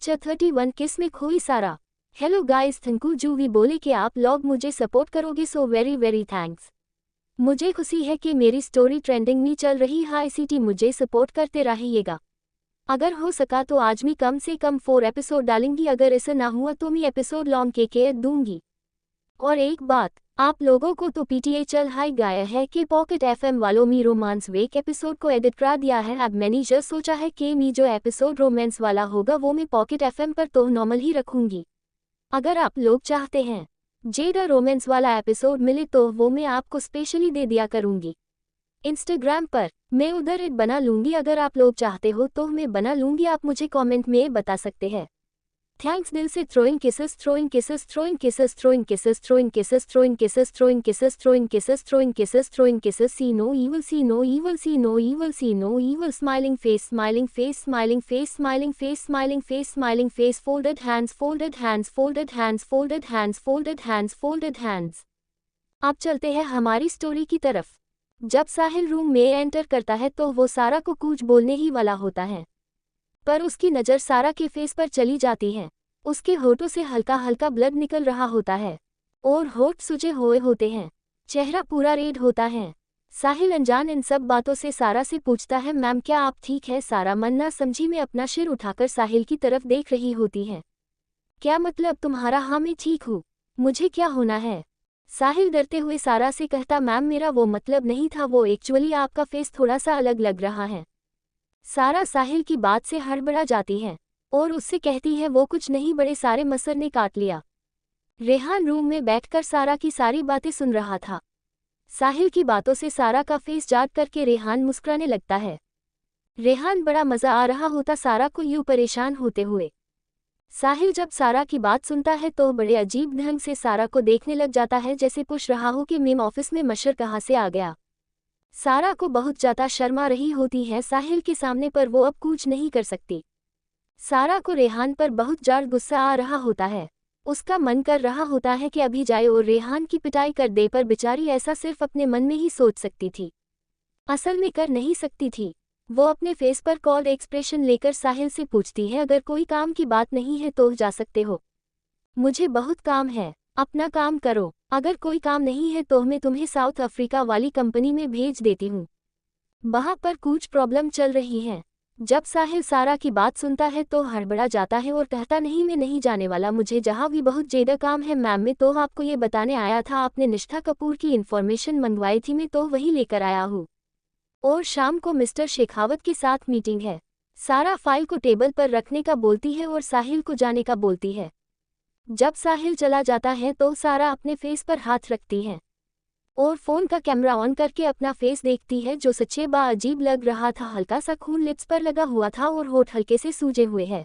च 31 किस में खोई सारा। हेलो गाइस, थैंकू जूवी बोले कि आप लोग मुझे सपोर्ट करोगे, सो वेरी वेरी थैंक्स। मुझे खुशी है कि मेरी स्टोरी ट्रेंडिंग में चल रही है, इसीलिए मुझे सपोर्ट करते रहिएगा। अगर हो सका तो आज मैं कम से कम 4 एपिसोड डालूंगी, अगर ऐसा ना हुआ तो मैं एपिसोड लॉन्ग के दूंगी। और एक बात, आप लोगों को तो पीटीए चल हाई गाया है कि पॉकेट एफएम वालों में रोमांस वेक एपिसोड को एडिट करा दिया है। अब मैंने जो सोचा है कि मैं जो एपिसोड रोमांस वाला होगा वो मैं पॉकेट एफएम पर तो नॉर्मल ही रखूंगी। अगर आप लोग चाहते हैं जेडा रोमांस वाला एपिसोड मिले तो वो मैं आपको स्पेशली दे दिया करूंगी। इंस्टाग्राम पर मैं उधर एड बना लूंगी, अगर आप लोग चाहते हो तो मैं बना लूंगी, आप मुझे कमेंट में बता सकते हैं। थैंक्स दिल से। Throwing kisses throwing kisses throwing kisses throwing kisses throwing kisses throwing kisses throwing kisses throwing kisses throwing kisses throwing kisses. See no evil, see no evil, see no evil, see no evil, smiling face, smiling face, smiling face, smiling face, smiling face, smiling face, folded hands, folded hands, folded hands, folded hands, folded hands, folded hands। अब चलते हैं हमारी story की तरफ। जब साहिल room में enter करता है तो वो सारा को कुछ बोलने ही वाला होता है, पर उसकी नज़र सारा के फेस पर चली जाती है। उसके होठों से हल्का हल्का ब्लड निकल रहा होता है और होठ सूजे हुए होते हैं, चेहरा पूरा रेड होता है। साहिल अनजान इन सब बातों से सारा से पूछता है, मैम क्या आप ठीक है? सारा मन ना समझी में अपना सिर उठाकर साहिल की तरफ देख रही होती है। क्या मतलब तुम्हारा? हाँ मैं ठीक हूँ, मुझे क्या होना है? साहिल डरते हुए सारा से कहता, मैम मेरा वो मतलब नहीं था, वो एक्चुअली आपका फेस थोड़ा सा अलग लग रहा है। सारा साहिल की बात से हड़बड़ा जाती है और उससे कहती है, वो कुछ नहीं, बड़े सारे मसर ने काट लिया। रेहान रूम में बैठकर सारा की सारी बातें सुन रहा था। साहिल की बातों से सारा का फेस जाग करके रेहान मुस्कुराने लगता है। रेहान बड़ा मजा आ रहा होता सारा को यूं परेशान होते हुए। साहिल जब सारा की बात सुनता है तो बड़े अजीब ढंग से सारा को देखने लग जाता है, जैसे पूछ रहा हो कि मेम ऑफिस में मशर कहाँ से आ गया। सारा को बहुत ज्यादा शर्मा रही होती है साहिल के सामने, पर वो अब कुछ नहीं कर सकती। सारा को रेहान पर बहुत ज़्यादा गुस्सा आ रहा होता है। उसका मन कर रहा होता है कि अभी जाए और रेहान की पिटाई कर दे, पर बेचारी ऐसा सिर्फ अपने मन में ही सोच सकती थी, असल में कर नहीं सकती थी। वो अपने फेस पर कॉल्ड एक्सप्रेशन लेकर साहिल से पूछती है, अगर कोई काम की बात नहीं है तो जा सकते हो, मुझे बहुत काम है, अपना काम करो। अगर कोई काम नहीं है तो मैं तुम्हें साउथ अफ्रीका वाली कंपनी में भेज देती हूँ, वहाँ पर कुछ प्रॉब्लम चल रही है। जब साहिल सारा की बात सुनता है तो हड़बड़ा जाता है और कहता, नहीं मैं नहीं जाने वाला, मुझे जहाँ भी बहुत ज़्यादा काम है। मैम मैं तो आपको ये बताने आया था, आपने निष्ठा कपूर की इन्फॉर्मेशन मंगवाई थी, मैं तो वही लेकर आया हूँ, और शाम को मिस्टर शेखावत के साथ मीटिंग है। सारा फाइल को टेबल पर रखने का बोलती है और साहिल को जाने का बोलती है। जब साहिल चला जाता है तो सारा अपने फेस पर हाथ रखती है और फ़ोन का कैमरा ऑन करके अपना फेस देखती है, जो सच्चे बा अजीब लग रहा था। हल्का सा खून लिप्स पर लगा हुआ था और होठ हल्के से सूजे हुए हैं।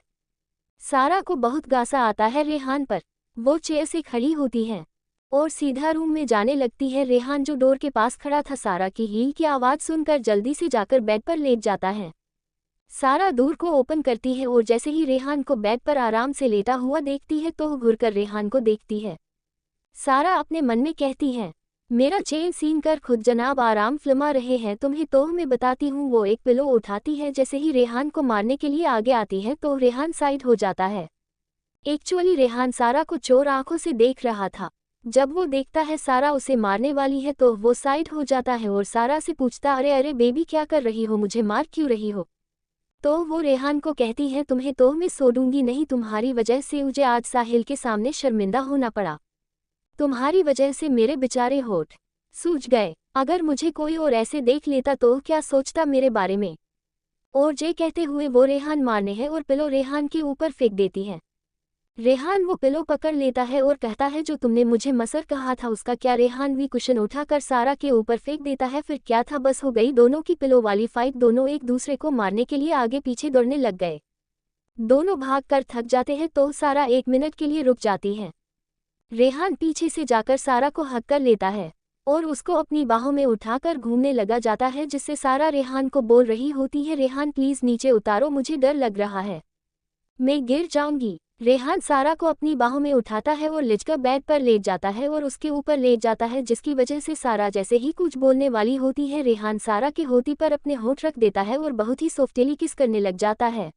सारा को बहुत गासा आता है रेहान पर। वो चेयर से खड़ी होती है और सीधा रूम में जाने लगती है। रेहान जो डोर के पास खड़ा था सारा की हील की आवाज़ सुनकर जल्दी से जाकर बेड पर लेट जाता है। सारा डोर को ओपन करती है और जैसे ही रेहान को बेड पर आराम से लेटा हुआ देखती है तो घुरकर रेहान को देखती है। सारा अपने मन में कहती है, मेरा चेन सीन कर खुद जनाब आराम फिल्मा रहे हैं तुम्हें तो मैं बताती हूँ। वो एक पिलो उठाती है, जैसे ही रेहान को मारने के लिए आगे आती है तो रेहान साइड हो जाता है। एक्चुअली रेहान सारा को चोर आंखों से देख रहा था। जब वो देखता है सारा उसे मारने वाली है तो वो साइड हो जाता है और सारा से पूछता, अरे अरे बेबी क्या कर रही हो, मुझे मार क्यों रही हो? तो वो रेहान को कहती है, तुम्हें तो मैं छोड़ूंगी नहीं, तुम्हारी वजह से मुझे आज साहिल के सामने शर्मिंदा होना पड़ा, तुम्हारी वजह से मेरे बेचारे होठ सूज गए। अगर मुझे कोई और ऐसे देख लेता तो क्या सोचता मेरे बारे में? और जे कहते हुए वो रेहान मारने है और पिलो रेहान के ऊपर फेंक देती है। रेहान वो पिलो पकड़ लेता है और कहता है, जो तुमने मुझे मसर कहा था उसका क्या? रेहान भी कुशन उठाकर सारा के ऊपर फेंक देता है। फिर क्या था, बस हो गई दोनों की पिलो वाली फाइट। दोनों एक दूसरे को मारने के लिए आगे पीछे दौड़ने लग गए। दोनों भागकर थक जाते हैं तो सारा 1 मिनट के लिए रुक जाती है। रेहान पीछे से जाकर सारा को हक कर लेता है और उसको अपनी बाहों में उठाकर घूमने लगा जाता है, जिससे सारा रेहान को बोल रही होती है, रेहान प्लीज़ नीचे उतारो, मुझे डर लग रहा है, मैं गिर जाऊंगी। रेहान सारा को अपनी बाहों में उठाता है और लिचकर बेड पर लेट जाता है और उसके ऊपर लेट जाता है, जिसकी वजह से सारा जैसे ही कुछ बोलने वाली होती है रेहान सारा के होठी पर अपने होठ रख देता है और बहुत ही सॉफ्टली किस करने लग जाता है।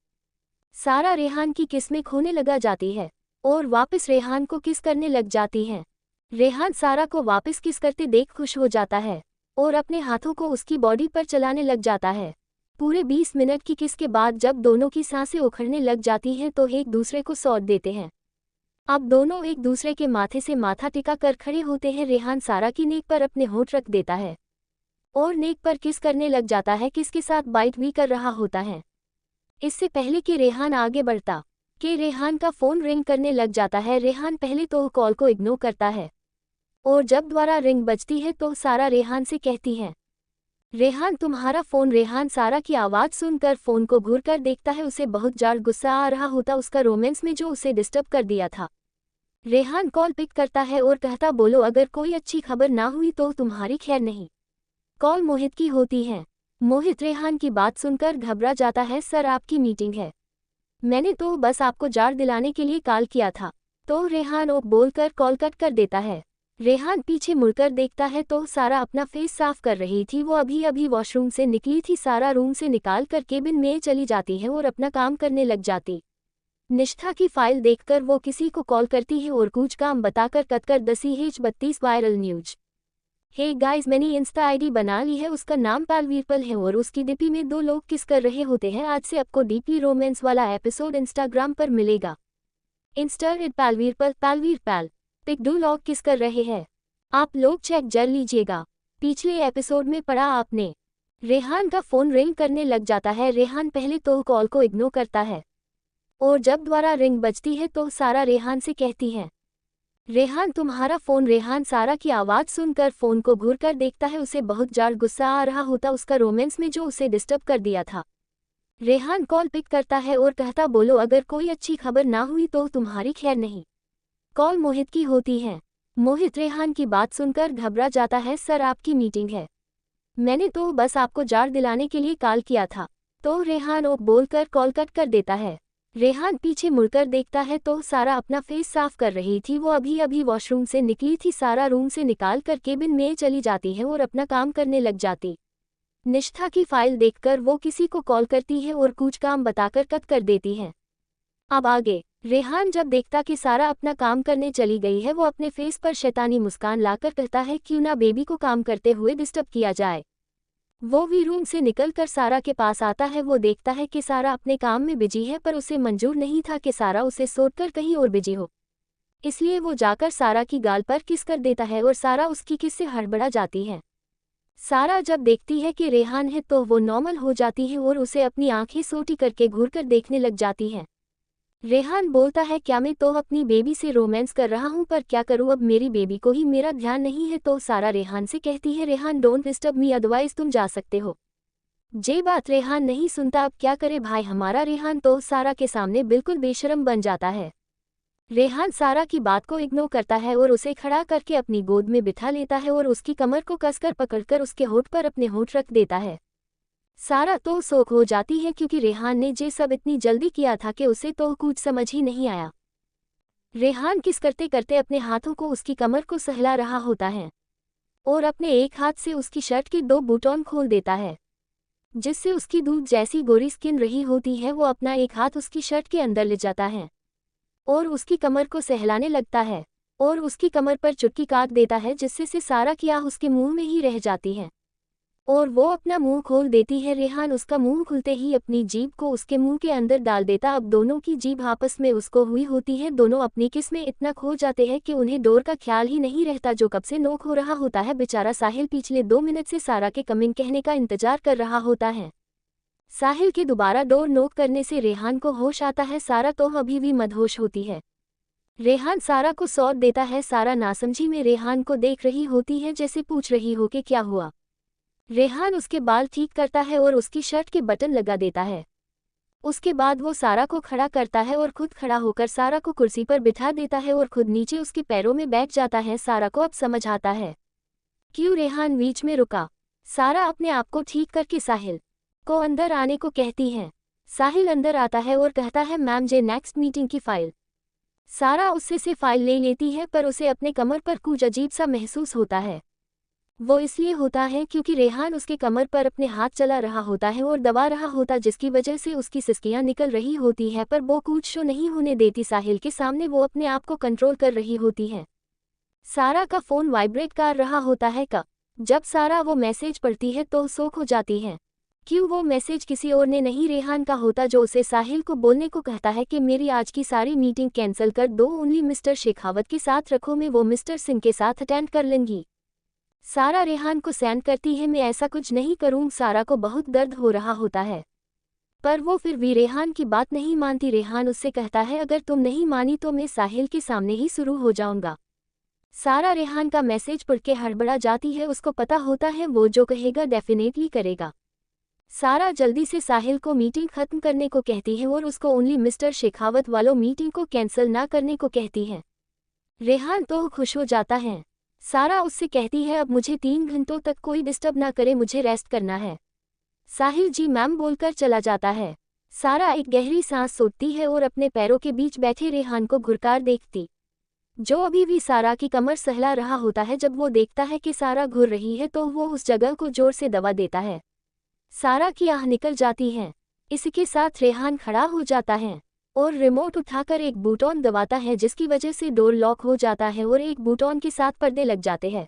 सारा रेहान की किस में खोने लगा जाती है और वापस रेहान को किस करने लग जाती है। रेहान सारा को वापस किस करते देख खुश हो जाता है और अपने हाथों को उसकी बॉडी पर चलाने लग जाता है। पूरे 20 मिनट की किस के बाद जब दोनों की सांसें उखड़ने लग जाती हैं तो एक दूसरे को सौंप देते हैं। अब दोनों एक दूसरे के माथे से माथा टिका कर खड़े होते हैं। रेहान सारा की नेक पर अपने होंठ रख देता है और नेक पर किस करने लग जाता है, किसके साथ बाइट भी कर रहा होता है। इससे पहले कि रेहान आगे बढ़ता कि रेहान का फ़ोन रिंग करने लग जाता है। रेहान पहले तो कॉल को इग्नोर करता है और जब दोबारा रिंग बजती है तो सारा रेहान से कहती है, रेहान तुम्हारा फ़ोन। रेहान सारा की आवाज़ सुनकर फ़ोन को घूर कर देखता है। उसे बहुत ज़्यादा गुस्सा आ रहा होता उसका रोमांस में जो उसे डिस्टर्ब कर दिया था। रेहान कॉल पिक करता है और कहता, बोलो अगर कोई अच्छी खबर ना हुई तो तुम्हारी खैर नहीं। कॉल मोहित की होती है। मोहित रेहान की बात सुनकर घबरा जाता है। सर आपकी मीटिंग है, मैंने तो बस आपको जार दिलाने के लिए कॉल किया था। तो रेहान ओप बोलकर कॉल कट कर देता है। रेहान पीछे मुड़कर देखता है तो सारा अपना फेस साफ कर रही थी। वो अभी अभी वॉशरूम से निकली थी। सारा रूम से निकाल कर केबिन में चली जाती है और अपना काम करने लग जाती। निष्ठा की फाइल देखकर वो किसी को कॉल करती है और कुछ काम बताकर कट कर 10/32 वायरल न्यूज। हे गाइस, मैंने इंस्टा आईडी बना ली है, उसका नाम पालवीरपल है और उसकी डीपी में 2 लोग किस कर रहे होते हैं। आज से आपको डीपली रोमांस वाला एपिसोड इंस्टाग्राम पर मिलेगा। इंस्टा पालवीरपल पालवीरपल पिक 2 लोग किस कर रहे हैं, आप लोग चेक कर लीजिएगा। पिछले एपिसोड में पढ़ा आपने। रेहान का फ़ोन रिंग करने लग जाता है। रेहान पहले तो कॉल को इग्नोर करता है और जब दोबारा रिंग बजती है तो सारा रेहान से कहती है, रेहान तुम्हारा फ़ोन। रेहान सारा की आवाज़ सुनकर फ़ोन को घूर कर देखता है। उसे बहुत ज़्यादा गुस्सा आ रहा होता उसका रोमांस में जो उसे डिस्टर्ब कर दिया था। रेहान कॉल पिक करता है और कहता, बोलो अगर कोई अच्छी खबर ना हुई तो तुम्हारी खैर नहीं। कॉल मोहित की होती है। मोहित रेहान की बात सुनकर घबरा जाता है। सर आपकी मीटिंग है, मैंने तो बस आपको जार दिलाने के लिए कॉल किया था। तो रेहान ओप बोलकर कॉल कट कर देता है। रेहान पीछे मुड़कर देखता है तो सारा अपना फेस साफ कर रही थी। वो अभी अभी वॉशरूम से निकली थी। सारा रूम से निकाल कर केबिन में चली जाती है और अपना काम करने लग जाती। निष्ठा की फाइल देखकर वो किसी को कॉल करती है और कुछ काम बताकर कट कर देती है। अब आगे रेहान जब देखता कि सारा अपना काम करने चली गई है, वो अपने फेस पर शैतानी मुस्कान लाकर कहता है, क्यों ना बेबी को काम करते हुए डिस्टर्ब किया जाए। वो भी रूम से निकलकर सारा के पास आता है। वो देखता है कि सारा अपने काम में बिजी है, पर उसे मंजूर नहीं था कि सारा उसे सोचकर कहीं और बिजी हो। इसलिए वो जाकर सारा की गाल पर किस कर देता है और सारा उसकी किस से हड़बड़ा जाती है। सारा जब देखती है कि रेहान है तो वो नॉर्मल हो जाती है और उसे अपनी आंखें सोटी करके घूरकर देखने लग जाती है। रेहान बोलता है, क्या मैं तो अपनी बेबी से रोमांस कर रहा हूँ, पर क्या करूँ, अब मेरी बेबी को ही मेरा ध्यान नहीं है। तो सारा रेहान से कहती है, Rehan don't disturb me, otherwise तुम जा सकते हो। ये बात रेहान नहीं सुनता। अब क्या करे भाई हमारा। रेहान तो सारा के सामने बिल्कुल बेशरम बन जाता है। रेहान सारा की बात को इग्नोर करता है और उसे खड़ा करके अपनी गोद में बिठा लेता है और उसकी कमर को कसकर पकड़कर उसके होठ पर अपने होठ रख देता है। सारा तो शौक हो जाती है क्योंकि रेहान ने ये सब इतनी जल्दी किया था कि उसे तो कुछ समझ ही नहीं आया। रेहान किस करते करते अपने हाथों को उसकी कमर को सहला रहा होता है और अपने एक हाथ से उसकी शर्ट के 2 बटन खोल देता है, जिससे उसकी दूध जैसी गोरी स्किन रही होती है। वो अपना एक हाथ उसकी शर्ट के अंदर ले जाता है और उसकी कमर को सहलाने लगता है और उसकी कमर पर चुटकी काट देता है, जिससे से सारा की आह उसके मुंह में ही रह जाती है और वो अपना मुंह खोल देती है। रेहान उसका मुंह खुलते ही अपनी जीभ को उसके मुंह के अंदर डाल देता। अब दोनों की जीभ आपस में उसको हुई होती है। दोनों अपनी किस में इतना खो जाते हैं कि उन्हें डोर का ख्याल ही नहीं रहता जो कब से नोक हो रहा होता है। बेचारा साहिल पिछले 2 मिनट से सारा के कमिंग कहने का इंतजार कर रहा होता है। साहिल के दोबारा डोर नोक करने से रेहान को होश आता है। सारा तो अभी भी मदहोश होती है। रेहान सारा को सौंप देता है। सारा नासमझी में रेहान को देख रही होती है, जैसे पूछ रही हो कि क्या हुआ। रेहान उसके बाल ठीक करता है और उसकी शर्ट के बटन लगा देता है। उसके बाद वो सारा को खड़ा करता है और खुद खड़ा होकर सारा को कुर्सी पर बिठा देता है और खुद नीचे उसके पैरों में बैठ जाता है। सारा को अब समझ आता है क्यों रेहान बीच में रुका। सारा अपने आप को ठीक करके साहिल को अंदर आने को कहती है। साहिल अंदर आता है और कहता है, मैम जे नेक्स्ट मीटिंग की फाइल। सारा उससे से फाइल ले लेती है, पर उसे अपने कमर पर कुछ अजीब सा महसूस होता है। वो इसलिए होता है क्योंकि रेहान उसके कमर पर अपने हाथ चला रहा होता है और दबा रहा होता, जिसकी वजह से उसकी सिसकियां निकल रही होती है, पर वो कुछ शो नहीं होने देती साहिल के सामने। वो अपने आप को कंट्रोल कर रही होती है। सारा का फोन वाइब्रेट कर रहा होता है। जब सारा वो मैसेज पढ़ती है तो शॉक हो जाती है। क्यों वो मैसेज किसी और ने नहीं, रेहान का होता, जो उसे साहिल को बोलने को कहता है कि मेरी आज की सारी मीटिंग कैंसिल कर दो, ओनली मिस्टर शेखावत के साथ रखो, मैं वो मिस्टर सिंह के साथ अटेंड कर लूंगी। सारा रेहान को सेंड करती है, मैं ऐसा कुछ नहीं करूँ। सारा को बहुत दर्द हो रहा होता है, पर वो फिर भी रेहान की बात नहीं मानती। रेहान उससे कहता है, अगर तुम नहीं मानी तो मैं साहिल के सामने ही शुरू हो जाऊंगा। सारा रेहान का मैसेज पढ़ के हड़बड़ा जाती है। उसको पता होता है वो जो कहेगा डेफिनेटली करेगा। सारा जल्दी से साहिल को मीटिंग खत्म करने को कहती है और उसको ओनली मिस्टर शेखावत वालों मीटिंग को कैंसिल ना करने को कहती है। रेहान तो खुश हो जाता है। सारा उससे कहती है, अब मुझे 3 घंटों तक कोई डिस्टर्ब ना करे, मुझे रेस्ट करना है। साहिल जी मैम बोलकर चला जाता है। सारा एक गहरी सांस सोचती है और अपने पैरों के बीच बैठे रेहान को घुरकर देखती, जो अभी भी सारा की कमर सहला रहा होता है। जब वो देखता है कि सारा घुर रही है तो वो उस जगह को जोर से दबा देता है। सारा की आह निकल जाती है। इसके साथ रेहान खड़ा हो जाता है और रिमोट उठाकर एक बटन दबाता है, जिसकी वजह से डोर लॉक हो जाता है और एक बटन के साथ पर्दे लग जाते हैं।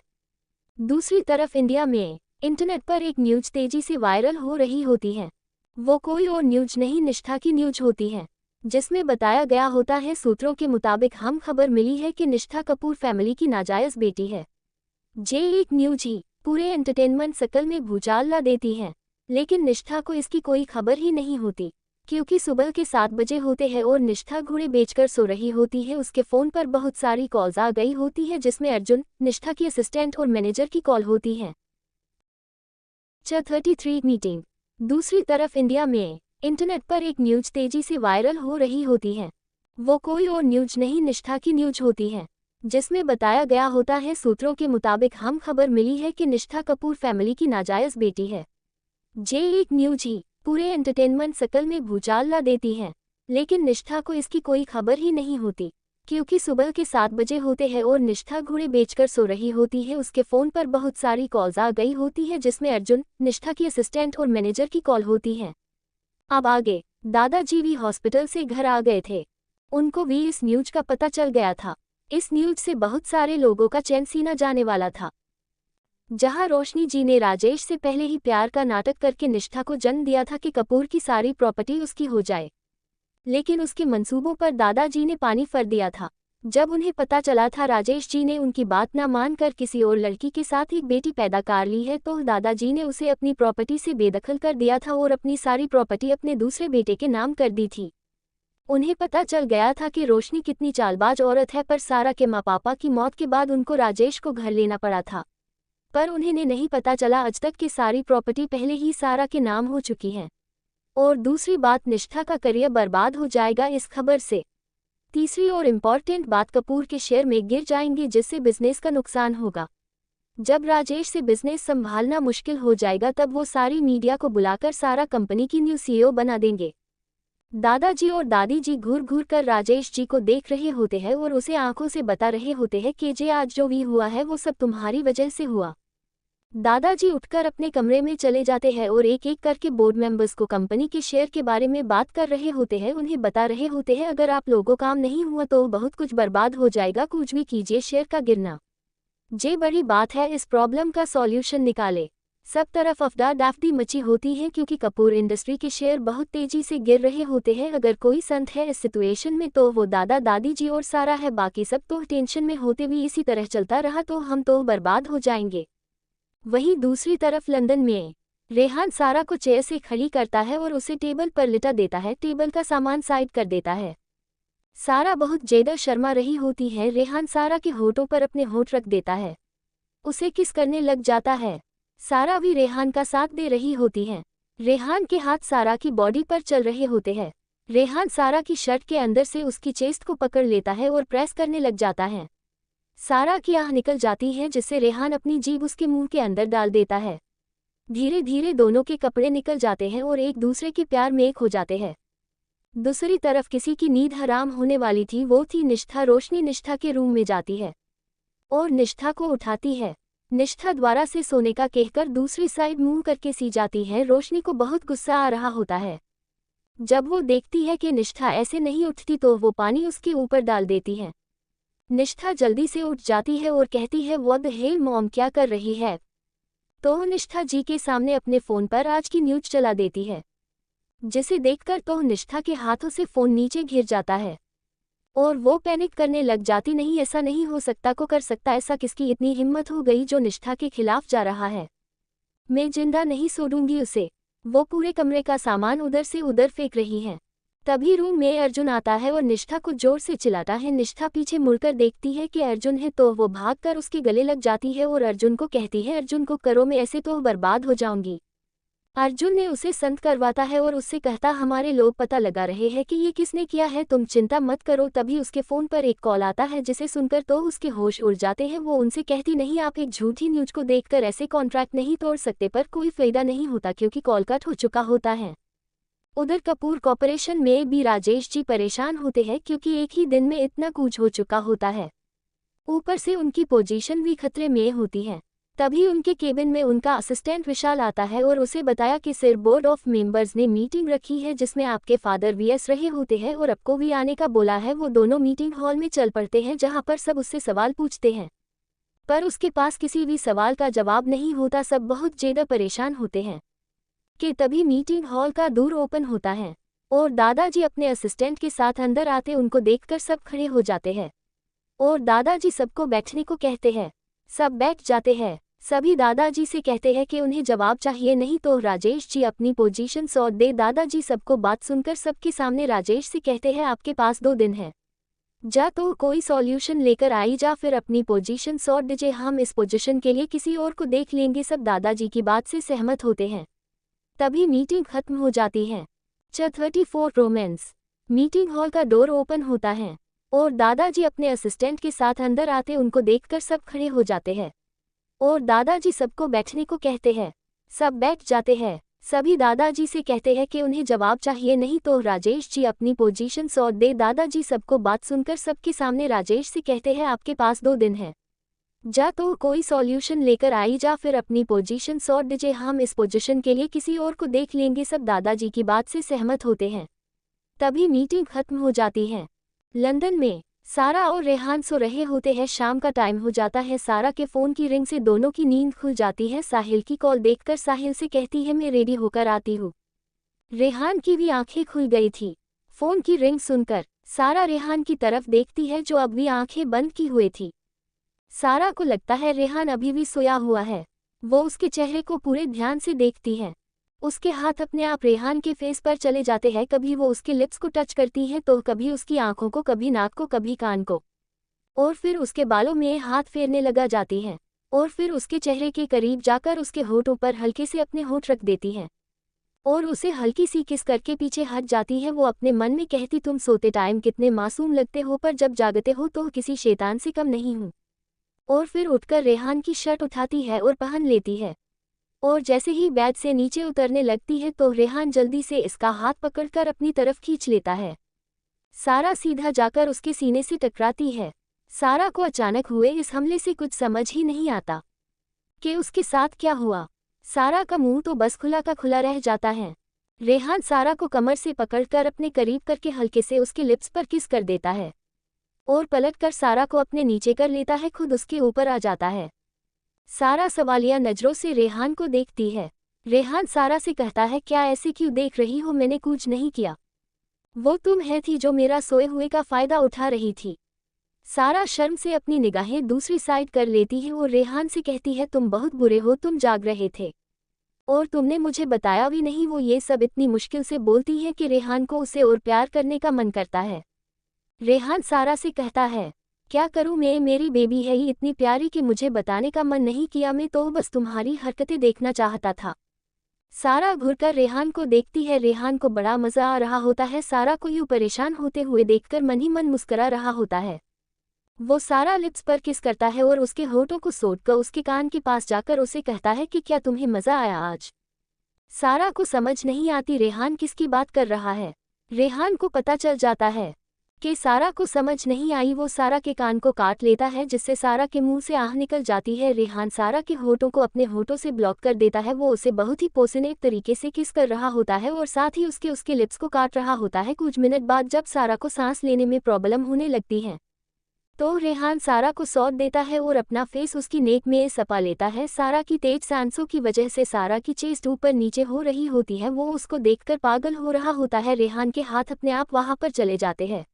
दूसरी तरफ इंडिया में इंटरनेट पर एक न्यूज तेजी से वायरल हो रही होती है। वो कोई और न्यूज नहीं, निष्ठा की न्यूज होती है, जिसमें बताया गया होता है, सूत्रों के मुताबिक हम खबर मिली है कि निष्ठा कपूर फैमिली की नाजायज बेटी है। एक न्यूज ही पूरे एंटरटेनमेंट सर्कल में भूचाल ला देती है, लेकिन निष्ठा को इसकी कोई खबर ही नहीं होती, क्योंकि सुबह के 7 बजे होते हैं और निष्ठा घोड़े बेचकर सो रही होती है। उसके फ़ोन पर बहुत सारी कॉल्स आ गई होती है, जिसमें अर्जुन, निष्ठा की असिस्टेंट और मैनेजर की कॉल होती है। 33 मीटिंग। दूसरी तरफ इंडिया में इंटरनेट पर एक न्यूज तेजी से वायरल हो रही होती है। वो कोई और न्यूज नहीं, निष्ठा की न्यूज होती है, जिसमें बताया गया होता है, सूत्रों के मुताबिक हम खबर मिली है कि निष्ठा कपूर फैमिली की नाजायज बेटी है। एक न्यूज ही पूरे एंटरटेनमेंट सर्कल में भूचाल ला देती है, लेकिन निष्ठा को इसकी कोई खबर ही नहीं होती, क्योंकि सुबह के 7 बजे होते हैं और निष्ठा घोड़े बेचकर सो रही होती है। उसके फ़ोन पर बहुत सारी कॉल्स आ गई होती है, जिसमें अर्जुन, निष्ठा की असिस्टेंट और मैनेजर की कॉल होती है। अब आगे दादाजी भी हॉस्पिटल से घर आ गए थे। उनको भी इस न्यूज का पता चल गया था। इस न्यूज से बहुत सारे लोगों का चैन सीना जाने वाला था। जहां रोशनी जी ने राजेश से पहले ही प्यार का नाटक करके निष्ठा को जन्म दिया था कि कपूर की सारी प्रॉपर्टी उसकी हो जाए, लेकिन उसके मंसूबों पर दादाजी ने पानी फेर दिया था। जब उन्हें पता चला था राजेश जी ने उनकी बात न मानकर किसी और लड़की के साथ एक बेटी पैदा कर ली है, तो दादाजी ने उसे अपनी प्रॉपर्टी से बेदखल कर दिया था और अपनी सारी प्रॉपर्टी अपने दूसरे बेटे के नाम कर दी थी। उन्हें पता चल गया था कि रोशनी कितनी चालबाज औरत है, पर सारा के माँ पापा की मौत के बाद उनको राजेश को घर लेना पड़ा था। पर उन्हें नहीं पता चला आज तक कि सारी प्रॉपर्टी पहले ही सारा के नाम हो चुकी है। और दूसरी बात, निष्ठा का करियर बर्बाद हो जाएगा इस खबर से। तीसरी और इम्पॉर्टेंट बात, कपूर के शेयर में गिर जाएंगे, जिससे बिजनेस का नुकसान होगा। जब राजेश से बिजनेस संभालना मुश्किल हो जाएगा, तब वो सारी मीडिया को बुलाकर सारा कंपनी की न्यू CEO बना देंगे। दादाजी और दादी जी घूर घूर कर राजेश जी को देख रहे होते हैं और उसे आंखों से बता रहे होते हैं कि जे आज जो भी हुआ है वो सब तुम्हारी वजह से हुआ। दादाजी उठकर अपने कमरे में चले जाते हैं और एक एक करके बोर्ड मेंबर्स को कंपनी के शेयर के बारे में बात कर रहे होते हैं। उन्हें बता रहे होते हैं, अगर आप लोगों काम नहीं हुआ तो बहुत कुछ बर्बाद हो जाएगा, कुछ भी कीजिए, शेयर का गिरना जे बड़ी बात है, इस प्रॉब्लम का सॉल्यूशन निकाले। सब तरफ अफरा तफरी मची होती है, क्योंकि कपूर इंडस्ट्री के शेयर बहुत तेजी से गिर रहे होते हैं। अगर कोई संत है इस सिचुएशन में तो वो दादा दादी जी और सारा है, बाकी सब तो टेंशन में होते हुए इसी तरह चलता रहा तो हम तो बर्बाद हो जाएंगे। वहीं दूसरी तरफ लंदन में रेहान सारा को चेयर से खड़ी करता है और उसे टेबल पर लिटा देता है, टेबल का सामान साइड कर देता है। सारा बहुत ज्यादा शर्मा रही होती है। रेहान सारा के होठों पर अपने होठ रख देता है, उसे किस करने लग जाता है। सारा भी रेहान का साथ दे रही होती है। रेहान के हाथ सारा की बॉडी पर चल रहे होते हैं। रेहान सारा की शर्ट के अंदर से उसकी चेस्ट को पकड़ लेता है और प्रेस करने लग जाता है। सारा की आह निकल जाती है, जिससे रेहान अपनी जीभ उसके मुंह के अंदर डाल देता है। धीरे धीरे दोनों के कपड़े निकल जाते हैं और एक दूसरे के प्यार में एक हो जाते हैं। दूसरी तरफ किसी की नींद हराम होने वाली थी, वो थी निष्ठा। रोशनी निष्ठा के रूम में जाती है और निष्ठा को उठाती है। निष्ठा द्वारा से सोने का कहकर दूसरी साइड मुंह करके सी जाती है। रोशनी को बहुत गुस्सा आ रहा होता है। जब वो देखती है कि निष्ठा ऐसे नहीं उठती तो वो पानी उसके ऊपर डाल देती है। निष्ठा जल्दी से उठ जाती है और कहती है व्हाट द हेल मॉम, क्या कर रही है। तो निष्ठा जी के सामने अपने फ़ोन पर आज की न्यूज़ चला देती है, जिसे देखकर तो निष्ठा के हाथों से फ़ोन नीचे गिर जाता है और वो पैनिक करने लग जाती, नहीं ऐसा नहीं हो सकता, को कर सकता, ऐसा किसकी इतनी हिम्मत हो गई जो निष्ठा के खिलाफ जा रहा है। मैं जिंदा नहीं छोड़ूंगी उसे। वो पूरे कमरे का सामान उधर से उधर फेंक रही है। तभी रूम में अर्जुन आता है और निष्ठा को जोर से चिल्लाता है। निष्ठा पीछे मुड़कर देखती है कि अर्जुन है तो वो भागकर उसके गले लग जाती है और अर्जुन को कहती है अर्जुन को करो, मैं ऐसे तो बर्बाद हो जाऊंगी। अर्जुन ने उसे संत करवाता है और उससे कहता हमारे लोग पता लगा रहे हैं कि ये किसने किया है, तुम चिंता मत करो। तभी उसके फ़ोन पर एक कॉल आता है जिसे सुनकर तो उसके होश उड़ जाते हैं। वो उनसे कहती नहीं, आप एक झूठी न्यूज़ को देखकर ऐसे कॉन्ट्रैक्ट नहीं तोड़ सकते, पर कोई फ़ायदा नहीं होता क्योंकि कॉल कट हो चुका होता है। उधर कपूर कॉर्पोरेशन में भी राजेश जी परेशान होते हैं क्योंकि एक ही दिन में इतना कुछ हो चुका होता है। ऊपर से उनकी पोजीशन भी खतरे में होती है। तभी उनके केबिन में उनका असिस्टेंट विशाल आता है और उसे बताया कि सिर बोर्ड ऑफ मेंबर्स ने मीटिंग रखी है जिसमें आपके फादर वीएस रहे होते हैं और आपको भी आने का बोला है। वो दोनों मीटिंग हॉल में चल पड़ते हैं जहां पर सब उससे सवाल पूछते हैं, पर उसके पास किसी भी सवाल का जवाब नहीं होता। सब बहुत ज़्यादा परेशान होते हैं कि तभी मीटिंग हॉल का दूर ओपन होता है और दादाजी अपने असिस्टेंट के साथ अंदर आते। उनको देखकर सब खड़े हो जाते हैं और दादाजी सबको बैठने को कहते हैं। सब बैठ जाते हैं। सभी दादाजी से कहते हैं कि उन्हें जवाब चाहिए, नहीं तो राजेश जी अपनी पोजीशन सौंप दे। दादाजी सबको बात सुनकर सबके सामने राजेश से कहते हैं आपके पास 2 दिन है, जा तो कोई सॉल्यूशन लेकर आई, जा फिर अपनी पोजीशन सौंप दीजिए, हम इस पोजीशन के लिए किसी और को देख लेंगे। सब दादाजी की बात से सहमत होते हैं। तभी मीटिंग खत्म हो जाती है। 34 रोमांस। मीटिंग हॉल का डोर ओपन होता है और दादाजी अपने असिस्टेंट के साथ अंदर आते। उनको देखकर सब खड़े हो जाते हैं और दादाजी सबको बैठने को कहते हैं। सब बैठ जाते हैं। सभी दादाजी से कहते हैं कि उन्हें जवाब चाहिए, नहीं तो राजेश जी अपनी पोजीशन सौंप दे। दादाजी सबको बात सुनकर सबके सामने राजेश से कहते हैं आपके पास 2 दिन है, जा तो कोई सॉल्यूशन लेकर आई, जा फिर अपनी पोजीशन सौंप दीजिए, हम इस पोजीशन के लिए किसी और को देख लेंगे। सब दादाजी की बात से सहमत होते हैं। तभी मीटिंग खत्म हो जाती है। लंदन में सारा और रेहान सो रहे होते हैं। शाम का टाइम हो जाता है। सारा के फ़ोन की रिंग से दोनों की नींद खुल जाती है। साहिल की कॉल देखकर साहिल से कहती है मैं रेडी होकर आती हूँ। रेहान की भी आंखें खुल गई थी। फ़ोन की रिंग सुनकर सारा रेहान की तरफ देखती है जो अब भी आंखें बंद की हुए थी। सारा को लगता है रेहान अभी भी सोया हुआ है। वो उसके चेहरे को पूरे ध्यान से देखती है। उसके हाथ अपने आप रेहान के फेस पर चले जाते हैं। कभी वो उसके लिप्स को टच करती है तो कभी उसकी आंखों को, कभी नाक को, कभी कान को, और फिर उसके बालों में हाथ फेरने लगा जाती है और फिर उसके चेहरे के करीब जाकर उसके होठों पर हल्के से अपने होठ रख देती है और उसे हल्की सी किस करके पीछे हट जाती है। वो अपने मन में कहती तुम सोते टाइम कितने मासूम लगते हो, पर जब जागते हो तो किसी शैतान से कम नहीं हूँ। और फिर उठकर रेहान की शर्ट उठाती है और पहन लेती है और जैसे ही बेड से नीचे उतरने लगती है तो रेहान जल्दी से इसका हाथ पकड़कर अपनी तरफ खींच लेता है। सारा सीधा जाकर उसके सीने से टकराती है। सारा को अचानक हुए इस हमले से कुछ समझ ही नहीं आता कि उसके साथ क्या हुआ। सारा का मुंह तो बस खुला का खुला रह जाता है। रेहान सारा को कमर से पकड़कर अपने करीब करके हल्के से उसके लिप्स पर किस कर देता है और पलटकर सारा को अपने नीचे कर लेता है, खुद उसके ऊपर आ जाता है। सारा सवालिया नज़रों से रेहान को देखती है। रेहान सारा से कहता है क्या ऐसे क्यों देख रही हो, मैंने कुछ नहीं किया, वो तुम है थी जो मेरा सोए हुए का फ़ायदा उठा रही थी। सारा शर्म से अपनी निगाहें दूसरी साइड कर लेती है और रेहान से कहती है तुम बहुत बुरे हो, तुम जाग रहे थे और तुमने मुझे बताया भी नहीं। वो ये सब इतनी मुश्किल से बोलती है कि रेहान को उसे और प्यार करने का मन करता है। रेहान सारा से कहता है क्या करूं मैं, मेरी बेबी है ही इतनी प्यारी कि मुझे बताने का मन नहीं किया, मैं तो बस तुम्हारी हरकतें देखना चाहता था। सारा घुरकर रेहान को देखती है। रेहान को बड़ा मज़ा आ रहा होता है। सारा को यूं परेशान होते हुए देखकर मन ही मन मुस्करा रहा होता है। वो सारा लिप्स पर किस करता है और उसके होठों को सोटकर उसके कान के पास जाकर उसे कहता है कि क्या तुम्हें मज़ा आया आज। सारा को समझ नहीं आती रेहान किसकी बात कर रहा है। रेहान को पता चल जाता है कि सारा को समझ नहीं आई। वो सारा के कान को काट लेता है जिससे सारा के मुंह से आह निकल जाती है। रेहान सारा के होठों को अपने होठों से ब्लॉक कर देता है। वो उसे बहुत ही पोसेसिव तरीके से किस कर रहा होता है और साथ ही उसके लिप्स को काट रहा होता है। कुछ मिनट बाद जब सारा को सांस लेने में प्रॉब्लम होने लगती है तो रेहान सारा को सौंप देता है और अपना फेस उसकी नेक में सपा लेता है। सारा की तेज सांसों की वजह से सारा की चेस्ट ऊपर नीचे हो रही होती है। वो उसको देखकर पागल हो रहा होता है। रेहान के हाथ अपने आप वहां पर चले जाते हैं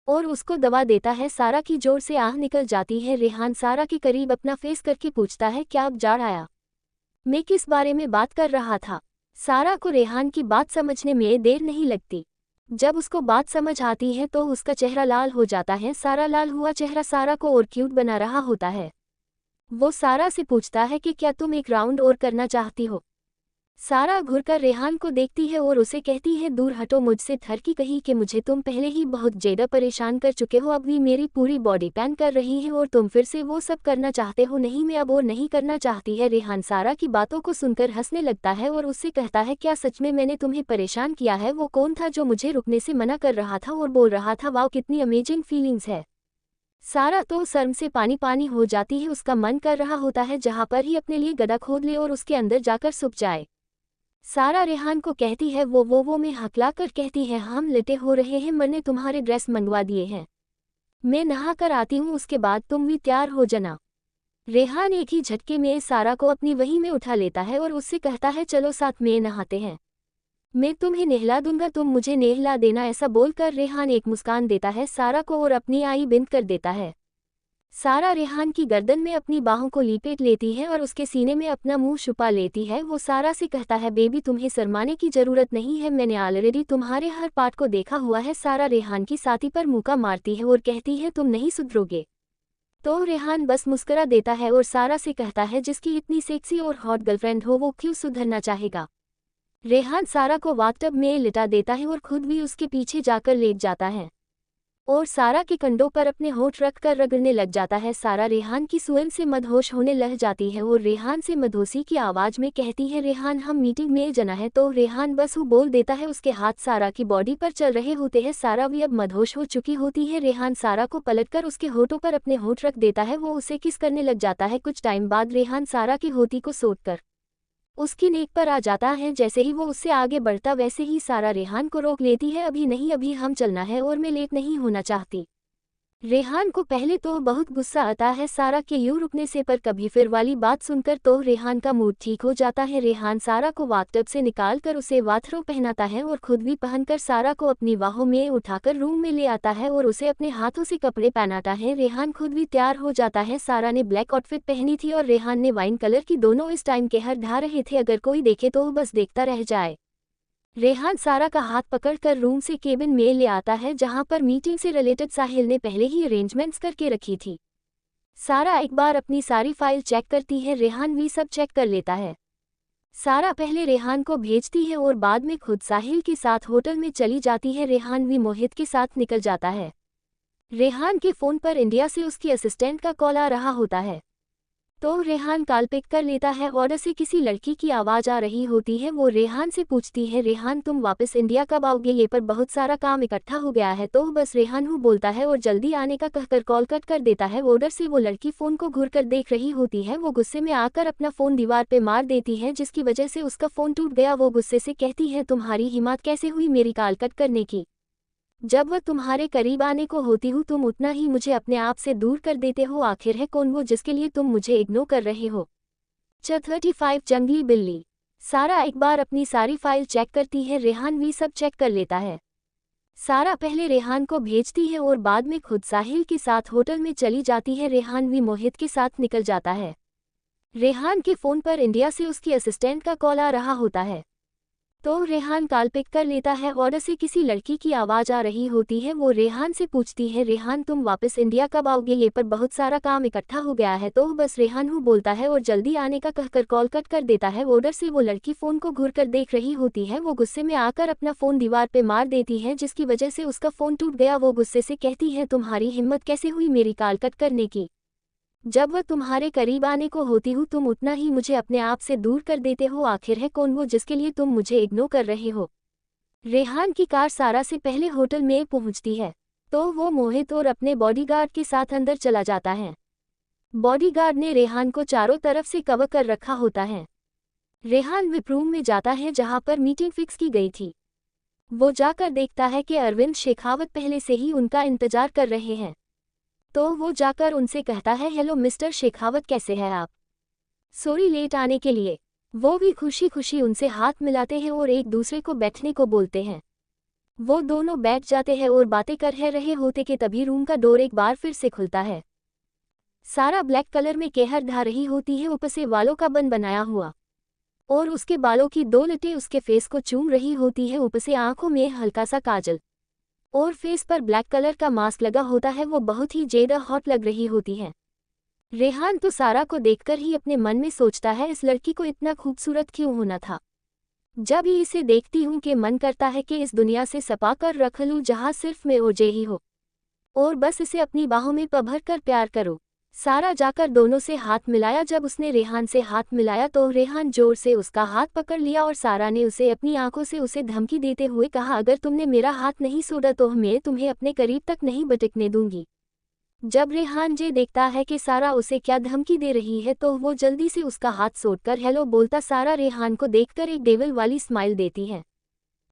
और उसको दबा देता है। सारा की जोर से आह निकल जाती है। रेहान सारा के करीब अपना फेस करके पूछता है, क्या अब जाड़ आया? मैं किस बारे में बात कर रहा था? सारा को रेहान की बात समझने में देर नहीं लगती। जब उसको बात समझ आती है तो उसका चेहरा लाल हो जाता है। सारा लाल हुआ चेहरा सारा को और क्यूट बना रहा होता है। वो सारा से पूछता है कि क्या तुम एक राउंड और करना चाहती हो? सारा घुरकर रेहान को देखती है और उसे कहती है, दूर हटो मुझसे। थरकी कही कि मुझे तुम पहले ही बहुत ज्यादा परेशान कर चुके हो, अब भी मेरी पूरी बॉडी पैन कर रही है और तुम फिर से वो सब करना चाहते हो। नहीं, मैं अब और नहीं करना चाहती है। रेहान सारा की बातों को सुनकर हंसने लगता है और उससे कहता है, क्या सच में मैंने तुम्हें परेशान किया है? वो कौन था जो मुझे रुकने से मना कर रहा था और बोल रहा था, वाओ कितनी अमेजिंग फीलिंग्स है। सारा तो शर्म से पानी पानी हो जाती है। उसका मन कर रहा होता है जहां पर ही अपने लिए गड्ढा खोद ले और उसके अंदर जाकर छुप जाए। सारा रेहान को कहती है, वो में हकला कर कहती है, हम लेटे हो रहे हैं, मैंने तुम्हारे ड्रेस मंगवा दिए हैं, मैं नहा कर आती हूँ, उसके बाद तुम भी तैयार हो जाना। रेहान एक ही झटके में सारा को अपनी वही में उठा लेता है और उससे कहता है, चलो साथ में नहाते हैं, मैं तुम्हें नहला दूंगा, तुम मुझे नहला देना। ऐसा बोलकर रेहान एक मुस्कान देता है सारा को और अपनी आई बिंद कर देता है। सारा रेहान की गर्दन में अपनी बाहों को लिपेट लेती है और उसके सीने में अपना मुंह छुपा लेती है। वो सारा से कहता है, बेबी तुम्हें शर्माने की जरूरत नहीं है, मैंने ऑलरेडी तुम्हारे हर पार्ट को देखा हुआ है। सारा रेहान की छाती पर मुक्का मारती है और कहती है, तुम नहीं सुधरोगे। तो रेहान बस मुस्कुरा देता है और सारा से कहता है, जिसकी इतनी सेक्सी और हॉट गर्लफ्रेंड हो वो क्यों सुधरना चाहेगा। रेहान सारा को बाथटब में लिटा देता है और खुद भी उसके पीछे जाकर लेट जाता है और सारा के कंधों पर अपने होठ रखकर रगड़ने लग जाता है। सारा रेहान की सुगंध से मदहोश होने लग जाती है और रेहान से मदहोशी की आवाज में कहती है, रेहान हम मीटिंग में जाना है। तो रेहान बस वो बोल देता है। उसके हाथ सारा की बॉडी पर चल रहे होते हैं। सारा भी अब मदहोश हो चुकी होती है। रेहान सारा को पलटकर उसके होठों पर अपने होठ रख देता है। वो उसे किस करने लग जाता है। कुछ टाइम बाद रेहान सारा की होठी को सोतकर उसकी नेक पर आ जाता है। जैसे ही वो उससे आगे बढ़ता वैसे ही सारा रेहान को रोक लेती है, अभी नहीं, अभी हम चलना है और मैं लेट नहीं होना चाहती। रेहान को पहले तो बहुत गुस्सा आता है सारा के यूं रुकने से, पर कभी फिर वाली बात सुनकर तो रेहान का मूड ठीक हो जाता है। रेहान सारा को बाथटब से निकालकर उसे बाथरोब पहनाता है और खुद भी पहनकर सारा को अपनी बाहों में उठाकर रूम में ले आता है और उसे अपने हाथों से कपड़े पहनाता है। रेहान खुद भी तैयार हो जाता है। सारा ने ब्लैक आउटफिट पहनी थी और रेहान ने वाइन कलर की। दोनों इस टाइम के हर ढा रहे थे, अगर कोई देखे तो बस देखता रह जाए। रेहान सारा का हाथ पकड़कर रूम से केबिन में ले आता है जहां पर मीटिंग से रिलेटेड साहिल ने पहले ही अरेंजमेंट्स करके रखी थी। सारा एक बार अपनी सारी फाइल चेक करती है, रेहान भी सब चेक कर लेता है। सारा पहले रेहान को भेजती है और बाद में खुद साहिल के साथ होटल में चली जाती है। रेहान भी मोहित के साथ निकल जाता है। रेहान के फ़ोन पर इंडिया से उसकी असिस्टेंट का कॉल आ रहा होता है तो रेहान कॉल पिक कर लेता है और से किसी लड़की की आवाज़ आ रही होती है। वो रेहान से पूछती है, रेहान तुम वापस इंडिया कब आओगे, ये पर बहुत सारा काम इकट्ठा हो गया है। तो बस रेहान हूँ बोलता है और जल्दी आने का कहकर कॉल कट कर देता है। ऑर्डर से वो लड़की फ़ोन को घूर कर देख रही होती है। वो गुस्से में आकर अपना फ़ोन दीवार पे मार देती है जिसकी वजह से उसका फ़ोन टूट गया। वो गुस्से से कहती है, तुम्हारी हिम्मत कैसे हुई मेरी कॉल कट करने की, जब वह तुम्हारे करीब आने को होती हूँ तुम उतना ही मुझे अपने आप से दूर कर देते हो। आखिर है कौन वो जिसके लिए तुम मुझे इग्नोर कर रहे हो। 35 जंगली बिल्ली। सारा एक बार अपनी सारी फाइल चेक करती है, रेहान भी सब चेक कर लेता है। सारा पहले रेहान को भेजती है और बाद में खुद साहिल के साथ होटल में चली जाती है। रेहान भी मोहित के साथ निकल जाता है। रेहान के फ़ोन पर इंडिया से उसकी असिस्टेंट का कॉल आ रहा होता है तो रेहान कॉल पिक कर लेता है और से किसी लड़की की आवाज़ आ रही होती है। वो रेहान से पूछती है, रेहान तुम वापस इंडिया कब आओगे, ये पर बहुत सारा काम इकट्ठा हो गया है। तो बस रेहान हूँ बोलता है और जल्दी आने का कहकर कॉल कट कर देता है। ऑर्डर से वो लड़की फ़ोन को घूर कर देख रही होती है। वो गुस्से में आकर अपना फ़ोन दीवार पे मार देती है जिसकी वजह से उसका फ़ोन टूट गया। वो गुस्से से कहती है, तुम्हारी हिम्मत कैसे हुई मेरी कॉल कट करने की, जब वह तुम्हारे करीब आने को होती हूँ तुम उतना ही मुझे अपने आप से दूर कर देते हो। आखिर है कौन वो जिसके लिए तुम मुझे इग्नोर कर रहे हो। रेहान की कार सारा से पहले होटल में पहुंचती है। तो वो मोहित और अपने बॉडीगार्ड के साथ अंदर चला जाता है। बॉडीगार्ड ने रेहान को चारों तरफ से कवर कर रखा होता है। रेहान विप्रूम में जाता है जहां पर मीटिंग फिक्स की गई थी। वो जाकर देखता है कि अरविंद शेखावत पहले से ही उनका इंतजार कर रहे हैं। तो वो जाकर उनसे कहता है, हेलो मिस्टर शेखावत, कैसे हैं आप? सॉरी लेट आने के लिए। वो भी खुशी खुशी उनसे हाथ मिलाते हैं और एक दूसरे को बैठने को बोलते हैं। वो दोनों बैठ जाते हैं और बातें कर रहे होते कि तभी रूम का डोर एक बार फिर से खुलता है। सारा ब्लैक कलर में कहर ढा रही होती है, ऊपर से बालों का बन बनाया हुआ, और उसके बालों की दो लटें उसके फेस को चूम रही होती है। ऊपर से आंखों में हल्का सा काजल और फेस पर ब्लैक कलर का मास्क लगा होता है। वो बहुत ही ज्यादा हॉट लग रही होती है। रेहान तो सारा को देखकर ही अपने मन में सोचता है, इस लड़की को इतना खूबसूरत क्यों होना था। जब ही इसे देखती हूँ कि मन करता है कि इस दुनिया से सपा कर रख लूँ जहाँ सिर्फ मैं और जे ही हो, और बस इसे अपनी बाहों में पभर कर प्यार करो। सारा जाकर दोनों से हाथ मिलाया। जब उसने रेहान से हाथ मिलाया तो रेहान जोर से उसका हाथ पकड़ लिया और सारा ने उसे अपनी आंखों से उसे धमकी देते हुए कहा, अगर तुमने मेरा हाथ नहीं छोड़ा तो मैं तुम्हें अपने करीब तक नहीं बटकने दूंगी। जब रेहान ये देखता है कि सारा उसे क्या धमकी दे रही है तो वो जल्दी से उसका हाथ छोड़कर हेलो बोलता सारा रेहान को देखकर एक डेविल वाली स्माइल देती है।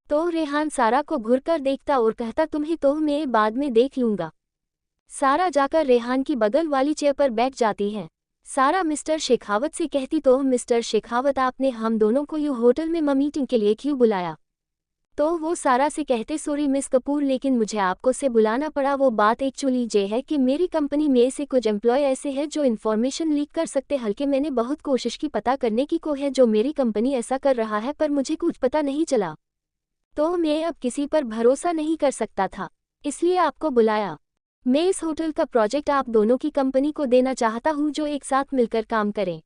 तो रेहान सारा को घुरकर देखता और कहता, तुम्हें तो मैं बाद में देख लूंगा। सारा जाकर रेहान की बगल वाली चेयर पर बैठ जाती है। सारा मिस्टर शेखावत से कहती, तो मिस्टर शेखावत, आपने हम दोनों को यू होटल में मीटिंग के लिए क्यों बुलाया? तो वो सारा से कहते, सॉरी मिस कपूर, लेकिन मुझे आपको से बुलाना पड़ा। वो बात एक्चुअली ये है कि मेरी कंपनी में से कुछ एम्प्लॉय ऐसे हैं जो इन्फॉर्मेशन लीक कर सकते। हल्के मैंने बहुत कोशिश की पता करने की को है जो मेरी कंपनी ऐसा कर रहा है, पर मुझे कुछ पता नहीं चला। तो मैं अब किसी पर भरोसा नहीं कर सकता था, इसलिए आपको बुलाया। मैं इस होटल का प्रोजेक्ट आप दोनों की कंपनी को देना चाहता हूं जो एक साथ मिलकर काम करें।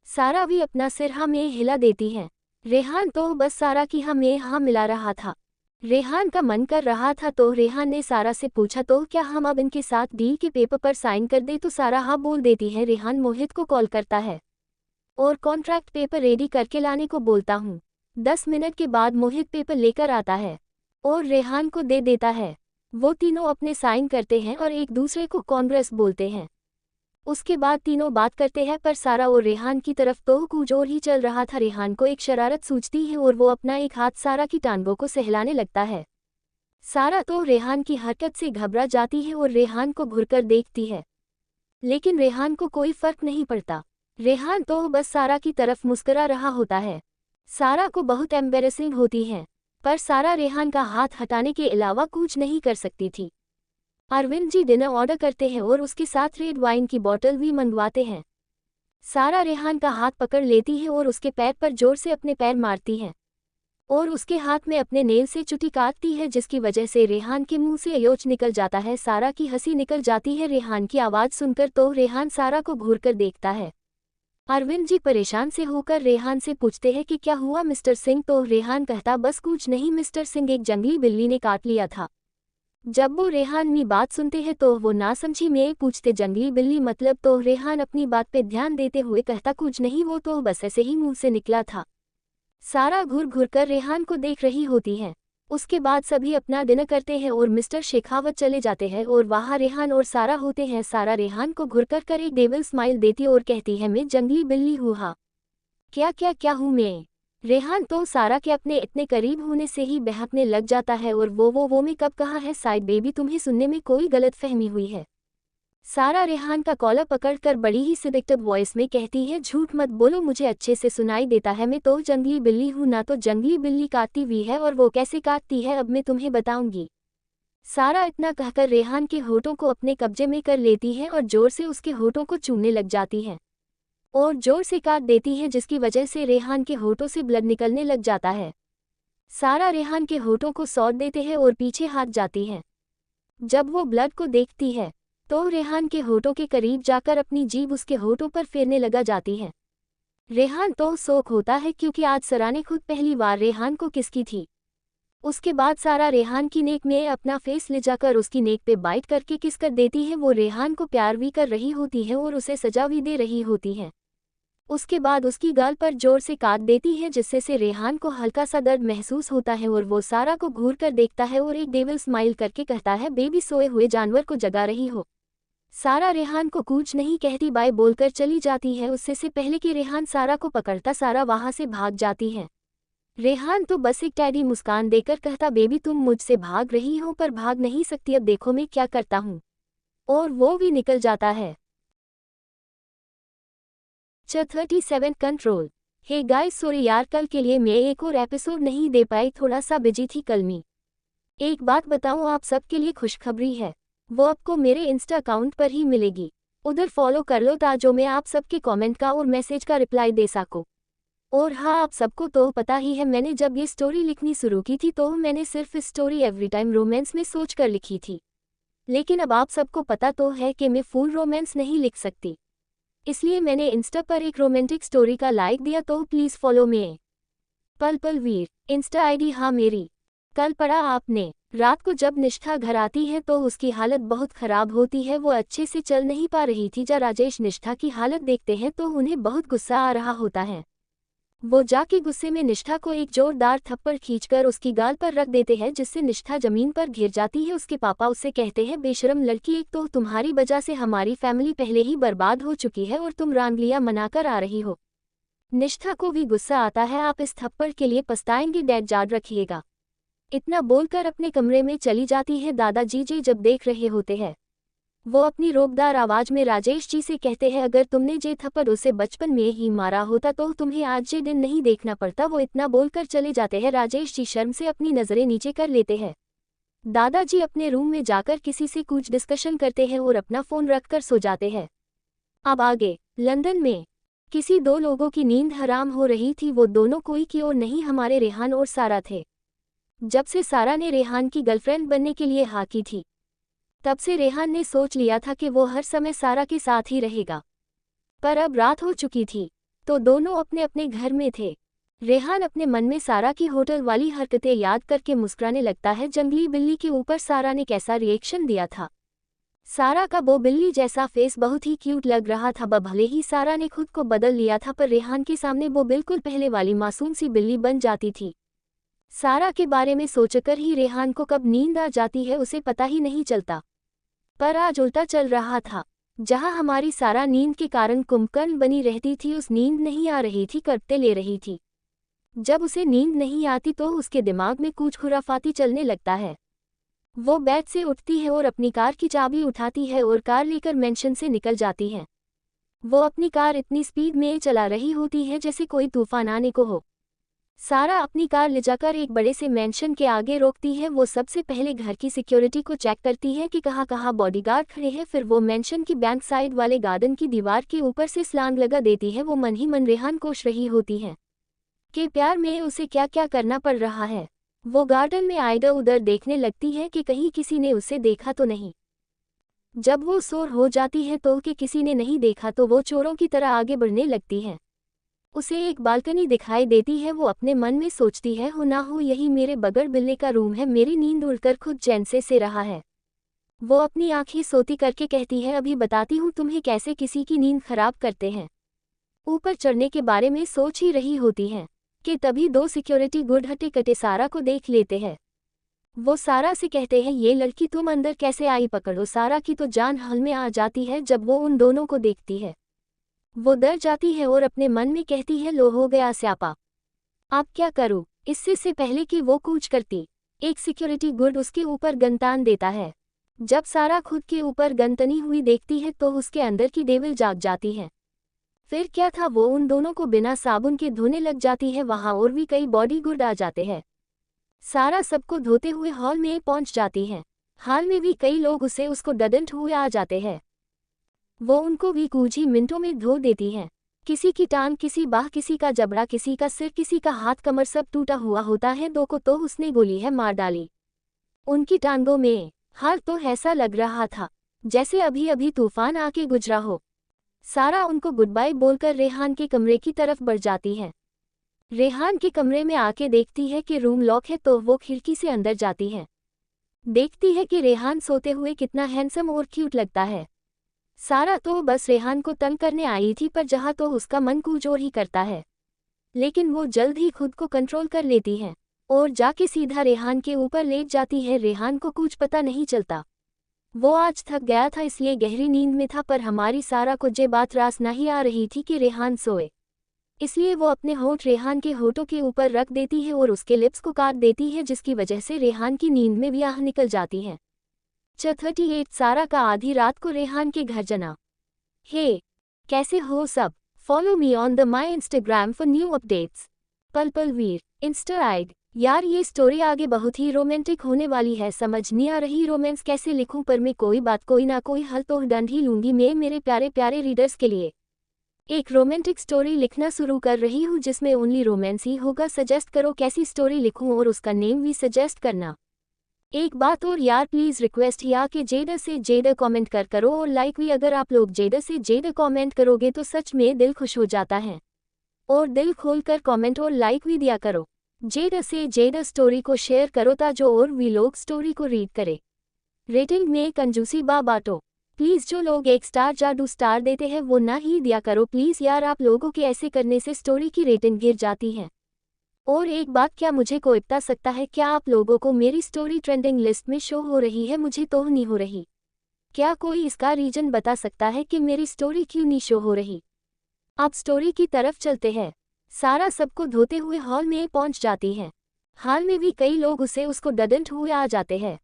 सारा भी अपना सिर हाँ में हिला देती है। रेहान तो बस सारा की हाँ में हाँ मिला रहा था। रेहान का मन कर रहा था तो रेहान ने सारा से पूछा, तो क्या हम अब इनके साथ डील के पेपर पर साइन कर दे? तो सारा हाँ बोल देती है। रेहान मोहित को कॉल करता है और कॉन्ट्रैक्ट पेपर रेडी करके लाने को बोलता हूँ। 10 मिनट के बाद मोहित पेपर लेकर आता है और रेहान को दे देता है। वो तीनों अपने साइन करते हैं और एक दूसरे को कांग्रेस बोलते हैं। उसके बाद तीनों बात करते हैं, पर सारा और रेहान की तरफ तो कुछ और ही चल रहा था। रेहान को एक शरारत सूझती है और वो अपना एक हाथ सारा की टांगों को सहलाने लगता है। सारा तो रेहान की हरकत से घबरा जाती है और रेहान को घुरकर देखती है, लेकिन रेहान को कोई फर्क नहीं पड़ता। रेहान तो बस सारा की तरफ मुस्कुरा रहा होता है। सारा को बहुत एम्बेरसिंग होती है, पर सारा रेहान का हाथ हटाने के अलावा कुछ नहीं कर सकती थी। अरविंद जी डिनर ऑर्डर करते हैं और उसके साथ रेड वाइन की बोतल भी मंगवाते हैं। सारा रेहान का हाथ पकड़ लेती है और उसके पैर पर जोर से अपने पैर मारती है और उसके हाथ में अपने नेल से चुटी काटती है, जिसकी वजह से रेहान के मुंह से अयोच निकल जाता है। सारा की हंसी निकल जाती है रेहान की आवाज़ सुनकर, तो रेहान सारा को घूरकर देखता है। अरविंद जी परेशान से होकर रेहान से पूछते हैं कि क्या हुआ मिस्टर सिंह? तो रेहान कहता, बस कुछ नहीं मिस्टर सिंह, एक जंगली बिल्ली ने काट लिया था। जब वो रेहान की बात सुनते हैं तो वो ना समझी में पूछते, जंगली बिल्ली मतलब? तो रेहान अपनी बात पे ध्यान देते हुए कहता, कुछ नहीं, वो तो बस ऐसे ही मुंह से निकला था। सारा घूर घूर कर रेहान को देख रही होती है। उसके बाद सभी अपना डिनर करते हैं और मिस्टर शेखावत चले जाते हैं और वहाँ रेहान और सारा होते हैं। सारा रेहान को घुरकर कर एक डेविल स्माइल देती और कहती है, मैं जंगली बिल्ली हूँ? हाँ, क्या हूँ मैं? रेहान तो सारा के अपने इतने करीब होने से ही बहकने लग जाता है और वो मैं कब कहा है? साइड बेबी, तुम्हें सुनने में कोई गलतफहमी हुई है। सारा रेहान का कॉलर पकड़कर बड़ी ही सिडक्टिव वॉइस में कहती है, झूठ मत बोलो, मुझे अच्छे से सुनाई देता है। मैं तो जंगली बिल्ली हूँ ना। तो जंगली बिल्ली काटती हुई है, और वो कैसे काटती है अब मैं तुम्हें बताऊंगी। सारा इतना कहकर रेहान के होठों को अपने कब्जे में कर लेती है और जोर से उसके होठों को चूमने लग जाती है और जोर से काट देती है, जिसकी वजह से रेहान के होठों से ब्लड निकलने लग जाता है। सारा रेहान के होठों को सौंप देते हैं और पीछे हाथ जाती है। जब वो ब्लड को देखती है तो रेहान के होठों के करीब जाकर अपनी जीभ उसके होठों पर फेरने लगा जाती है। रेहान तो शौक होता है क्योंकि आज सारा ने खुद पहली बार रेहान को किस की थी। उसके बाद सारा रेहान की नेक में अपना फेस ले जाकर उसकी नेक पे बाइट करके किस कर देती है। वो रेहान को प्यार भी कर रही होती है और उसे सजा भी दे रही होती है। उसके बाद उसकी गाल पर जोर से काट देती है, जिससे से रेहान को हल्का सा दर्द महसूस होता है और वो सारा को घूर कर देखता है और एक डेविल स्माइल करके कहता है, बेबी सोए हुए जानवर को जगा रही हो। सारा रेहान को कुछ नहीं कहती बाय बोलकर चली जाती है। उससे से पहले कि रेहान सारा को पकड़ता सारा वहां से भाग जाती है। रेहान तो बस एक टैडी मुस्कान देकर कहता, बेबी तुम मुझसे भाग रही हो पर भाग नहीं सकती, अब देखो मैं क्या करता हूँ। और वो भी निकल जाता है। 37 कंट्रोल। हे गाइस, सॉरी यार, कल के लिए मैं एक और एपिसोड नहीं दे पाई, थोड़ा सा बिजी थी कल में। एक बात बताऊं, आप सबके लिए खुशखबरी है, वो आपको मेरे इंस्टा अकाउंट पर ही मिलेगी। उधर फॉलो कर लो ताकि मैं आप सबके कमेंट का और मैसेज का रिप्लाई दे सकूं। और हाँ, आप सबको तो पता ही है, मैंने जब ये स्टोरी लिखनी शुरू की थी तो मैंने सिर्फ स्टोरी एवरी टाइम रोमांस में सोच कर लिखी थी। लेकिन अब आप सबको पता तो है कि मैं फुल रोमांस नहीं लिख सकती, इसलिए मैंने इंस्टा पर एक रोमांटिक स्टोरी का लाइक दिया, तो प्लीज़ फॉलो मी। पल पल वीर इंस्टा आईडी। हाँ मेरी। कल पढ़ा आपने, रात को जब निष्ठा घर आती है तो उसकी हालत बहुत खराब होती है, वो अच्छे से चल नहीं पा रही थी। जब राजेश निष्ठा की हालत देखते हैं तो उन्हें बहुत गुस्सा आ रहा होता है। वो जाके गुस्से में निष्ठा को एक जोरदार थप्पड़ खींचकर उसकी गाल पर रख देते हैं, जिससे निष्ठा जमीन पर गिर जाती है। उसके पापा उससे कहते हैं, बेशरम लड़की, एक तो तुम्हारी वजह से हमारी फैमिली पहले ही बर्बाद हो चुकी है और तुम रांगलियां मनाकर आ रही हो। निष्ठा को भी गुस्सा आता है, आप इस थप्पड़ के लिए पछताएंगे डैड, याद रखिएगा। इतना बोलकर अपने कमरे में चली जाती है। दादाजी जी जब देख रहे होते हैं, वो अपनी रोबदार आवाज में राजेश जी से कहते हैं, अगर तुमने जे थप्पड़ उसे बचपन में ही मारा होता तो तुम्हें आज ये दिन नहीं देखना पड़ता। वो इतना बोलकर चले जाते हैं। राजेश जी शर्म से अपनी नजरें नीचे कर लेते हैं। दादाजी अपने रूम में जाकर किसी से कुछ डिस्कशन करते हैं और अपना फोन रखकर सो जाते हैं। अब आगे लंदन में किसी दो लोगों की नींद हराम हो रही थी। वो दोनों कोई की और नहीं, हमारे रेहान और सारा थे। जब से सारा ने रेहान की गर्लफ्रेंड बनने के लिए हाँ की थी, तब से रेहान ने सोच लिया था कि वो हर समय सारा के साथ ही रहेगा। पर अब रात हो चुकी थी तो दोनों अपने अपने घर में थे। रेहान अपने मन में सारा की होटल वाली हरकतें याद करके मुस्कुराने लगता है। जंगली बिल्ली के ऊपर सारा ने कैसा रिएक्शन दिया था। सारा का वो बिल्ली जैसा फेस बहुत ही क्यूट लग रहा था। भले ही सारा ने खुद को बदल लिया था, पर रेहान के सामने वो बिल्कुल पहले वाली मासूम सी बिल्ली बन जाती थी। सारा के बारे में सोचकर ही रेहान को कब नींद आ जाती है उसे पता ही नहीं चलता। पर आज उल्टा चल रहा था। जहां हमारी सारा नींद के कारण कुंभकर्ण बनी रहती थी, उस नींद नहीं आ रही थी, करते ले रही थी। जब उसे नींद नहीं आती तो उसके दिमाग में कुछ खुराफाती चलने लगता है। वो बेड से उठती है और अपनी कार की चाबी उठाती है और कार लेकर मेंशन से निकल जाती है। वो अपनी कार इतनी स्पीड में चला रही होती है जैसे कोई तूफान आने को हो। सारा अपनी कार ले जाकर एक बड़े से मेंशन के आगे रोकती है। वो सबसे पहले घर की सिक्योरिटी को चेक करती है कि कहाँ कहाँ बॉडीगार्ड खड़े हैं। फिर वो मेंशन की बैंक साइड वाले गार्डन की दीवार के ऊपर से छलांग लगा देती है। वो मन ही मन रेहान कोश रही होती है कि प्यार में उसे क्या क्या करना पड़ रहा है। वो गार्डन में इधर उधर देखने लगती है कि कहीं किसी ने उसे देखा तो नहीं। जब वो शोर हो जाती है तो कि किसी ने नहीं देखा तो वो चोरों की तरह आगे बढ़ने लगती है। उसे एक बालकनी दिखाई देती है। वो अपने मन में सोचती है, हो ना हो यही मेरे बगड़ बिल्ले का रूम है, मेरी नींद उड़कर खुद चैन से सो रहा है। वो अपनी आंखें सोती करके कहती है, अभी बताती हूँ तुम्हें कैसे किसी की नींद खराब करते हैं। ऊपर चढ़ने के बारे में सोच ही रही होती है कि तभी दो सिक्योरिटी गुड हटे कटे सारा को देख लेते हैं। वो सारा से कहते हैं, ये लड़की तुम अंदर कैसे आई, पकड़ो। सारा की तो जान हल में आ जाती है जब वो उन दोनों को देखती है। वो डर जाती है और अपने मन में कहती है, लो हो गया स्यापा, आप क्या करूं। इससे से पहले कि वो कूच करती, एक सिक्योरिटी गुड उसके ऊपर गन तान देता है। जब सारा खुद के ऊपर गन तनी हुई देखती है तो उसके अंदर की डेविल जाग जाती है। फिर क्या था, वो उन दोनों को बिना साबुन के धोने लग जाती है। वहां और भी कई बॉडी गुड आ जाते हैं। सारा सबको धोते हुए हॉल में पहुंच जाती है। हाल में भी कई लोग उसे उसको डडंट हुए आ जाते हैं। वो उनको भी कुछ ही मिनटों में धो देती हैं। किसी की टांग, किसी बाह, किसी का जबड़ा, किसी का सिर, किसी का हाथ, कमर, सब टूटा हुआ होता है। दो को तो उसने गोली है मार डाली। उनकी टांगों में हाल तो ऐसा लग रहा था जैसे अभी अभी तूफान आके गुजरा हो। सारा उनको गुड बाय बोलकर रेहान के कमरे की तरफ बढ़ जाती है। रेहान के कमरे में आके देखती है कि रूम लॉक है तो वो खिड़की से अंदर जाती है। देखती है कि रेहान सोते हुए कितना हैंडसम और क्यूट लगता है। सारा तो बस रेहान को तंग करने आई थी, पर जहाँ तो उसका मन कुछ और ही करता है। लेकिन वो जल्द ही खुद को कंट्रोल कर लेती है और जाके सीधा रेहान के ऊपर लेट जाती है। रेहान को कुछ पता नहीं चलता। वो आज थक गया था इसलिए गहरी नींद में था, पर हमारी सारा को ये बात रास नहीं आ रही थी कि रेहान सोए। इसलिए वो अपने होंठ रेहान के होठों के ऊपर रख देती है और उसके लिप्स को काट देती है, जिसकी वजह से रेहान की नींद में भी आह निकल जाती है। 38 सारा का आधी रात को रेहान के घर जाना। हे, कैसे हो सब? Follow me on the my Instagram for new updates. पल पल वीर इंस्टाआइड। यार ये स्टोरी आगे बहुत ही रोमांटिक होने वाली है। समझ नहीं आ रही रोमांस कैसे लिखूं, पर मैं कोई बात कोई ना कोई हल तो ढूंढ ही लूंगी। मैं मेरे प्यारे प्यारे रीडर्स के लिए एक रोमांटिक स्टोरी लिखना शुरू कर रही हूँ जिसमें ओनली रोमांस ही होगा। सजेस्ट करो कैसी स्टोरी लिखूं और उसका नेम भी सजेस्ट करना। एक बात और यार, प्लीज़ रिक्वेस्ट या कि जेडर से जेडर कमेंट करो और लाइक भी। अगर आप लोग जेडर से जेडर कमेंट करोगे तो सच में दिल खुश हो जाता है। और दिल खोलकर कमेंट और लाइक भी दिया करो। जेडर से जेडर स्टोरी को शेयर करो ताकि और भी लोग स्टोरी को रीड करे। रेटिंग में कंजूसी बाटो प्लीज़। जो लोग 1 स्टार या 2 स्टार देते हैं वो ना ही दिया करो प्लीज़ यार। आप लोगों के ऐसे करने से स्टोरी की रेटिंग गिर जाती है। और एक बात, क्या मुझे कोई बता सकता है क्या आप लोगों को मेरी स्टोरी ट्रेंडिंग लिस्ट में शो हो रही है? मुझे तो नहीं हो रही। क्या कोई इसका रीजन बता सकता है कि मेरी स्टोरी क्यों नहीं शो हो रही? आप स्टोरी की तरफ चलते हैं। सारा सबको धोते हुए हॉल में पहुंच जाती है। हाल में भी कई लोग उसको डडंट हुए आ जाते हैं।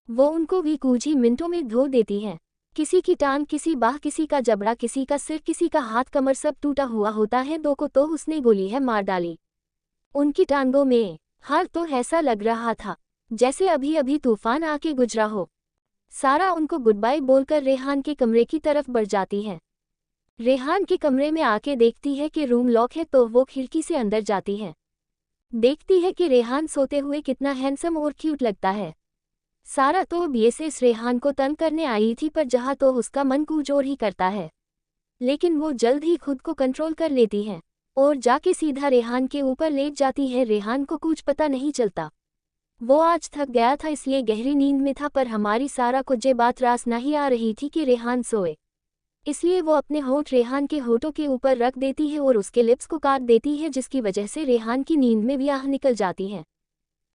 वो उनको भी कुछ ही मिनटों में धो देती है। किसी की टांग, किसी बाह, किसी का जबड़ा, किसी का सिर, किसी का हाथ, कमर सब टूटा हुआ होता है। 2 को तो उसने गोली है मार डाली। उनकी टांगों में हाल तो ऐसा लग रहा था जैसे अभी अभी तूफान आके गुजरा हो। सारा उनको गुड बाय बोलकर रेहान के कमरे की तरफ बढ़ जाती है। रेहान के कमरे में आके देखती है कि रूम लॉक है तो वो खिड़की से अंदर जाती है। देखती है कि रेहान सोते हुए कितना हैंडसम और क्यूट लगता है। सारा तो बीएसएस रेहान को तंग करने आई थी, पर जहाँ तो उसका मन कुछ और ही करता है। लेकिन वो जल्द ही खुद को कंट्रोल कर लेती है और जाके सीधा रेहान के ऊपर लेट जाती है। रेहान को कुछ पता नहीं चलता। वो आज थक गया था इसलिए गहरी नींद में था, पर हमारी सारा को ये बात रास नहीं आ रही थी कि रेहान सोए। इसलिए वो अपने होंठ रेहान के होठों के ऊपर रख देती है और उसके लिप्स को काट देती है, जिसकी वजह से रेहान की नींद में भी आह निकल जाती है।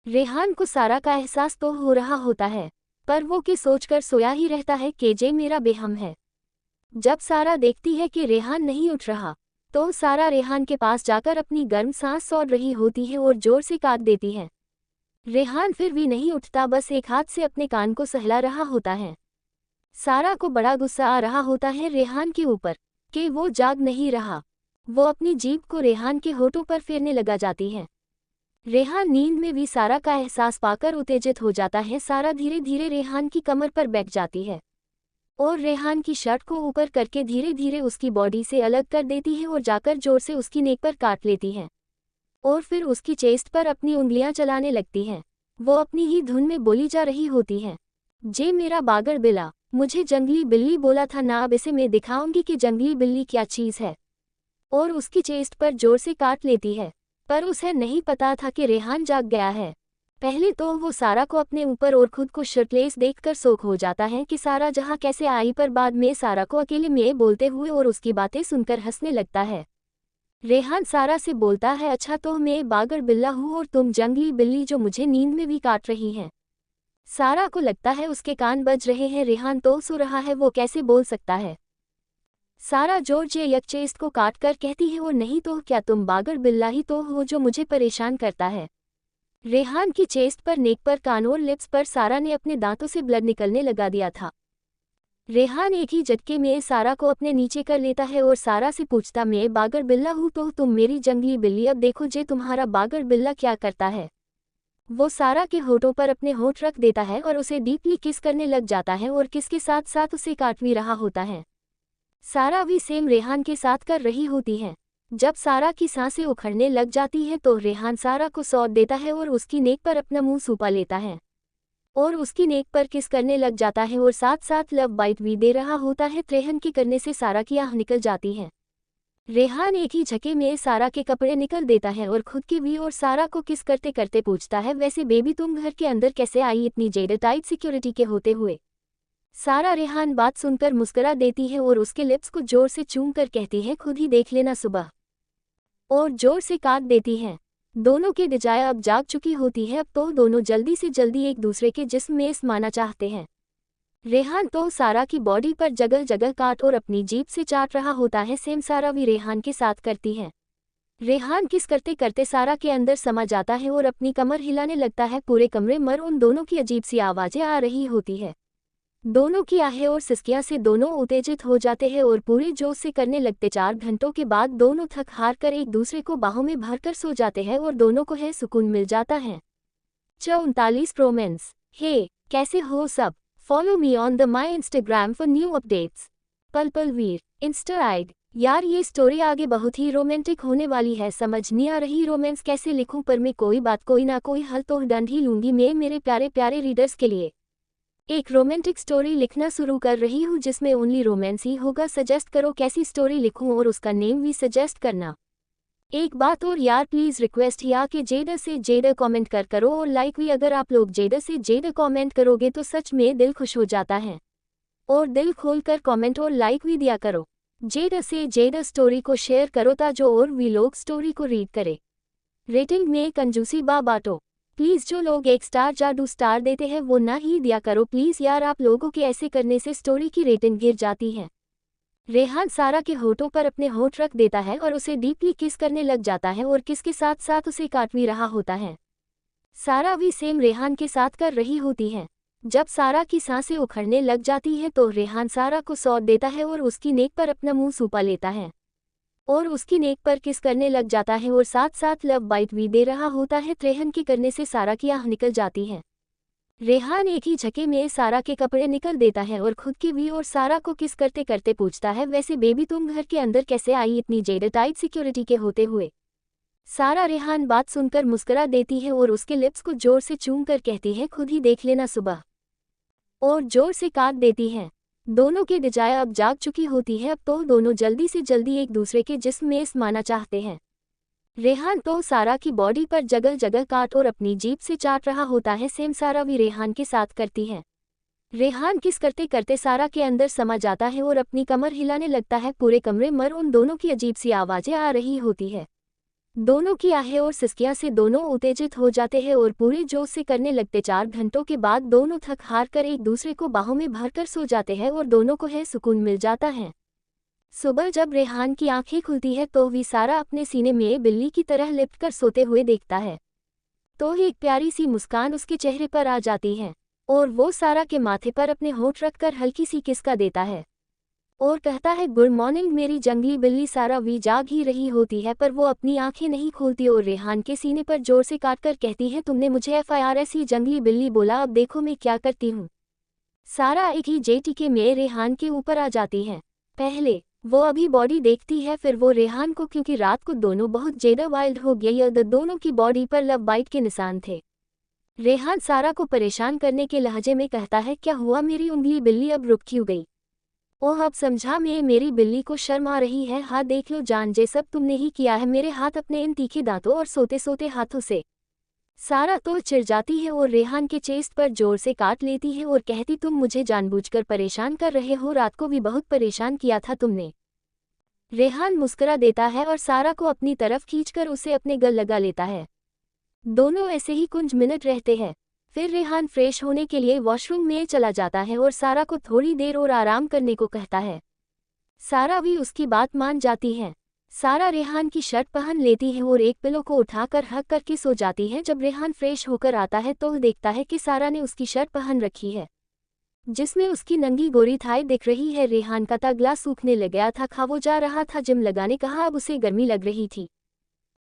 रेहान को सारा का एहसास तो हो रहा होता है, पर वो कि सोचकर सोया ही रहता है कि जे मेरा बेहम है। जब सारा देखती है कि रेहान नहीं उठ रहा तो सारा रेहान के पास जाकर अपनी गर्म सांस सौड़ रही होती है और जोर से काट देती है। रेहान फिर भी नहीं उठता, बस एक हाथ से अपने कान को सहला रहा होता है। सारा को बड़ा गुस्सा आ रहा होता है रेहान के ऊपर कि वो जाग नहीं रहा। वो अपनी जीभ को रेहान के होठों पर फेरने लगा जाती है। रेहान नींद में भी सारा का एहसास पाकर उत्तेजित हो जाता है। सारा धीरे धीरे रेहान की कमर पर बैठ जाती है और रेहान की शर्ट को ऊपर करके धीरे धीरे उसकी बॉडी से अलग कर देती है और जाकर जोर से उसकी नेक पर काट लेती है और फिर उसकी चेस्ट पर अपनी उंगलियां चलाने लगती है। वो अपनी ही धुन में बोली जा रही होती है, जे मेरा बागर बिला, मुझे जंगली बिल्ली बोला था ना, अब इसे मैं दिखाऊंगी कि जंगली बिल्ली क्या चीज़ है। और उसकी चेस्ट पर जोर से काट लेती है, पर उसे नहीं पता था कि रेहान जाग गया है। पहले तो वो सारा को अपने ऊपर और खुद को शर्टलेस देखकर शौक हो जाता है कि सारा जहाँ कैसे आई, पर बाद में सारा को अकेले में बोलते हुए और उसकी बातें सुनकर हंसने लगता है। रेहान सारा से बोलता है, अच्छा तो मैं बागर बिल्ला हूँ और तुम जंगली बिल्ली जो मुझे नींद में भी काट रही हैं। सारा को लगता है उसके कान बज रहे हैं, रेहान तो सो रहा है, वो कैसे बोल सकता है। सारा जोर यक चेस्ट को काट कर कहती है, और नहीं तो क्या तुम बागर बिल्ला ही तो हो जो मुझे परेशान करता है। रेहान की चेस्ट पर, नेक पर, कान और लिप्स पर सारा ने अपने दांतों से ब्लड निकलने लगा दिया था। रेहान एक ही झटके में सारा को अपने नीचे कर लेता है और सारा से पूछता, मैं बागर बिल्ला हूँ तो तुम मेरी जंगली बिल्ली, अब देखो जे तुम्हारा बागर बिल्ला क्या करता है। वो सारा के होठों पर अपने होठ रख देता है और उसे डीपली किस करने लग जाता है और किस के साथ साथ उसे काट भी रहा होता है। सारा भी सेम रेहान के साथ कर रही होती है। जब सारा की सांसें उखड़ने लग जाती है तो रेहान सारा को सौंप देता है और उसकी नेक पर अपना मुंह सुपा लेता है और उसकी नेक पर किस करने लग जाता है और साथ साथ लव बाइट भी दे रहा होता है। त्रेहन के करने से सारा की आह निकल जाती है। रेहान एक ही झके में सारा के कपड़े निकल देता है और खुद की भी और सारा को किस करते करते पूछता है, वैसे बेबी तुम घर के अंदर कैसे आई इतनी जेड टाइट सिक्योरिटी के होते हुए। सारा रेहान बात सुनकर मुस्कुरा देती है और उसके लिप्स को जोर से चूम कर कहती है खुद ही देख लेना सुबह, और जोर से काट देती है। दोनों की डिजायर अब जाग चुकी होती है। अब तो दोनों जल्दी से जल्दी एक दूसरे के जिस्म में समाना चाहते हैं। रेहान तो सारा की बॉडी पर जगह जगह काट और अपनी जीभ से चाट रहा होता है। सेम सारा भी रेहान के साथ करती है। रेहान किस करते करते सारा के अंदर समा जाता है और अपनी कमर हिलाने लगता है। पूरे कमरे में उन दोनों की अजीब सी आवाजें आ रही होती है। दोनों की आहें और सिसकियां से दोनों उत्तेजित हो जाते हैं और पूरे जोश से करने लगते। 4 घंटों के बाद दोनों थक हार कर एक दूसरे को बाहों में भरकर सो जाते हैं और दोनों को है सुकून मिल जाता है। 39 रोमांस। हे, कैसे हो सब? Follow me on the my Instagram for new updates. पल पल वीर इंस्टा। यार ये स्टोरी आगे बहुत ही रोमांटिक होने वाली है। समझ नहीं आ रही रोमांस कैसे लिखूं, पर मैं कोई बात कोई ना कोई हल तो ढूंढ ही लूंगी। मैं मेरे प्यारे प्यारे रीडर्स के लिए एक रोमांटिक स्टोरी लिखना शुरू कर रही हूँ जिसमें ओनली रोमांस ही होगा। सजेस्ट करो कैसी स्टोरी लिखूं और उसका नेम भी सजेस्ट करना। एक बात और यार, प्लीज रिक्वेस्ट या कि जेडर से जेडर कमेंट करो और लाइक भी। अगर आप लोग जेडर से जेडर कमेंट करोगे तो सच में दिल खुश हो जाता है। और दिल खोलकर कमेंट और लाइक भी दिया करो। जेडर से जेडर स्टोरी को शेयर करो ताकि और भी लोग स्टोरी को रीड करे। रेटिंग में कंजूसी बाटो प्लीज। जो लोग 1 स्टार या 2 स्टार देते हैं वो ना ही दिया करो प्लीज यार। आप लोगों के ऐसे करने से स्टोरी की रेटिंग गिर जाती है। रेहान सारा के होठों पर अपने होठ रख देता है और उसे डीपली किस करने लग जाता है और किस के साथ साथ उसे काट भी रहा होता है। सारा भी सेम रेहान के साथ कर रही होती है। जब सारा की सांसें उखड़ने लग जाती है तो रेहान सारा को सौंप देता है और उसकी नेक पर अपना मुंह सूपा लेता है और उसकी नेक पर किस करने लग जाता है और साथ साथ लव बाइट भी दे रहा होता है। रेहान के करने से सारा की आह निकल जाती है। रेहान एक ही झटके में सारा के कपड़े निकल देता है और खुद की भी और सारा को किस करते करते पूछता है, वैसे बेबी तुम घर के अंदर कैसे आई इतनी जेडर टाइट सिक्योरिटी के होते हुए? सारा रेहान बात सुनकर मुस्कुरा देती है और उसके लिप्स को जोर से चूम कर कहती है खुद ही देख लेना सुबह, और जोर से काट देती है। दोनों की डिजायर अब जाग चुकी होती है। अब तो दोनों जल्दी से जल्दी एक दूसरे के जिस्म में समाना चाहते हैं। रेहान तो सारा की बॉडी पर जगह जगह काट और अपनी जीभ से चाट रहा होता है। सेम सारा भी रेहान के साथ करती है। रेहान किस करते करते सारा के अंदर समा जाता है और अपनी कमर हिलाने लगता है। पूरे कमरे में उन दोनों की अजीब सी आवाजें आ रही होती है। दोनों की आहें और सिसकियां से दोनों उत्तेजित हो जाते हैं और पूरे जोश से करने लगते। 4 घंटों के बाद दोनों थक हार कर एक दूसरे को बाहों में भरकर सो जाते हैं और दोनों को है सुकून मिल जाता है। सुबह जब रेहान की आंखें खुलती है तो भी सारा अपने सीने में बिल्ली की तरह लिपट कर सोते हुए देखता है। तो एक प्यारी सी मुस्कान उसके चेहरे पर आ जाती है और वो सारा के माथे पर अपने होंठ रखकर हल्की सी किस्का देता है और कहता है, गुड मॉर्निंग मेरी जंगली बिल्ली। सारा भी जाग ही रही होती है पर वो अपनी आंखें नहीं खोलती और रेहान के सीने पर जोर से काटकर कहती है, तुमने मुझे FIRS ही जंगली बिल्ली बोला, अब देखो मैं क्या करती हूँ। सारा एक ही जेटीके में रेहान के ऊपर आ जाती है। पहले वो अभी बॉडी देखती है, फिर वो रेहान को, क्योंकि रात को दोनों बहुत ज्यादा वाइल्ड हो गए। दोनों की बॉडी पर लव बाइट के निशान थे। रेहान सारा को परेशान करने के लहजे में कहता है, क्या हुआ मेरी उंगली बिल्ली अब रुक क्यों गई? ओह अब समझा मैं, मेरी बिल्ली को शर्म आ रही है। हाँ देख लो जान, जे सब तुमने ही किया है मेरे हाथ अपने इन तीखे दांतों और सोते सोते हाथों से। सारा तो चिढ़ जाती है और रेहान के चेस्ट पर जोर से काट लेती है और कहती, तुम मुझे जानबूझकर परेशान कर रहे हो, रात को भी बहुत परेशान किया था तुमने। रेहान मुस्कुरा देता है और सारा को अपनी तरफ खींचकर उसे अपने गल लगा लेता है। दोनों ऐसे ही कुछ मिनट रहते हैं। फिर रेहान फ्रेश होने के लिए वॉशरूम में चला जाता है और सारा को थोड़ी देर और आराम करने को कहता है। सारा भी उसकी बात मान जाती है। सारा रेहान की शर्ट पहन लेती है और एक पिलो को उठाकर हक करके सो जाती है। जब रेहान फ्रेश होकर आता है तो देखता है कि सारा ने उसकी शर्ट पहन रखी है जिसमें उसकी नंगी गोरी थाई दिख रही है। रेहान का गला सूखने लग गया था, खा वो जा रहा था जिम लगाने, कहा अब उसे गर्मी लग रही थी।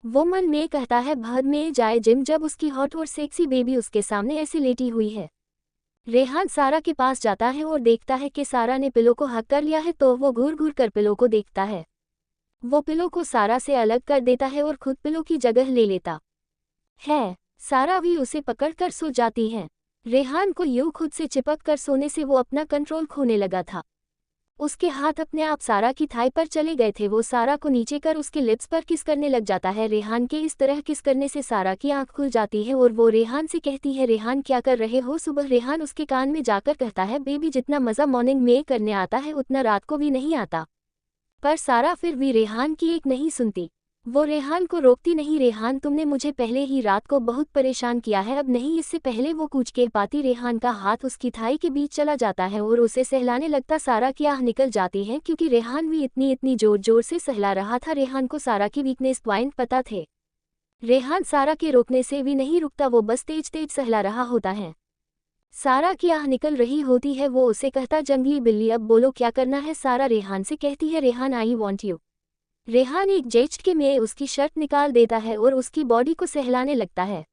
वो मन में कहता है बाद में जाए जिम, जब उसकी हॉट और सेक्सी बेबी उसके सामने ऐसे लेटी हुई है। रेहान सारा के पास जाता है और देखता है कि सारा ने पिलो को हक कर लिया है तो वो घूर घूर कर पिलो को देखता है। वो पिलो को सारा से अलग कर देता है और खुद पिलो की जगह ले लेता है। सारा भी उसे पकड़कर सो जाती है। रेहान को यूं खुद से चिपक कर सोने से वो अपना कंट्रोल खोने लगा था। उसके हाथ अपने आप सारा की थाई पर चले गए थे। वो सारा को नीचे कर उसके लिप्स पर किस करने लग जाता है। रेहान के इस तरह किस करने से सारा की आंख खुल जाती है और वो रेहान से कहती है, रेहान क्या कर रहे हो सुबह। रेहान उसके कान में जाकर कहता है, बेबी जितना मज़ा मॉर्निंग में करने आता है उतना रात को भी नहीं आता। पर सारा फिर भी रेहान की एक नहीं सुनती। वो रेहान को रोकती नहीं। रेहान तुमने मुझे पहले ही रात को बहुत परेशान किया है, अब नहीं। इससे पहले वो कुछ कह पाती रेहान का हाथ उसकी थाई के बीच चला जाता है और उसे सहलाने लगता। सारा की आह निकल जाती है क्योंकि रेहान भी इतनी जोर जोर से सहला रहा था। रेहान को सारा की वीकनेस पॉइंट पता थे। रेहान सारा के रोकने से भी नहीं रुकता, वो बस तेज तेज सहला रहा होता है। सारा की आह निकल रही होती है। वो उसे कहता, जंगली बिल्ली अब बोलो क्या करना है। सारा रेहान से कहती है, Rehan I want you. Rehan एक झटके में उसकी शर्ट निकाल देता है और उसकी बॉडी को सहलाने लगता है।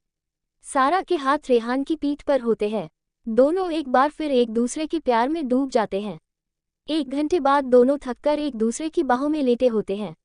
सारा के हाथ रेहान की पीठ पर होते हैं। दोनों एक बार फिर एक दूसरे के प्यार में डूब जाते हैं। 1 घंटे बाद दोनों थककर एक दूसरे की बाहों में लेटे होते हैं।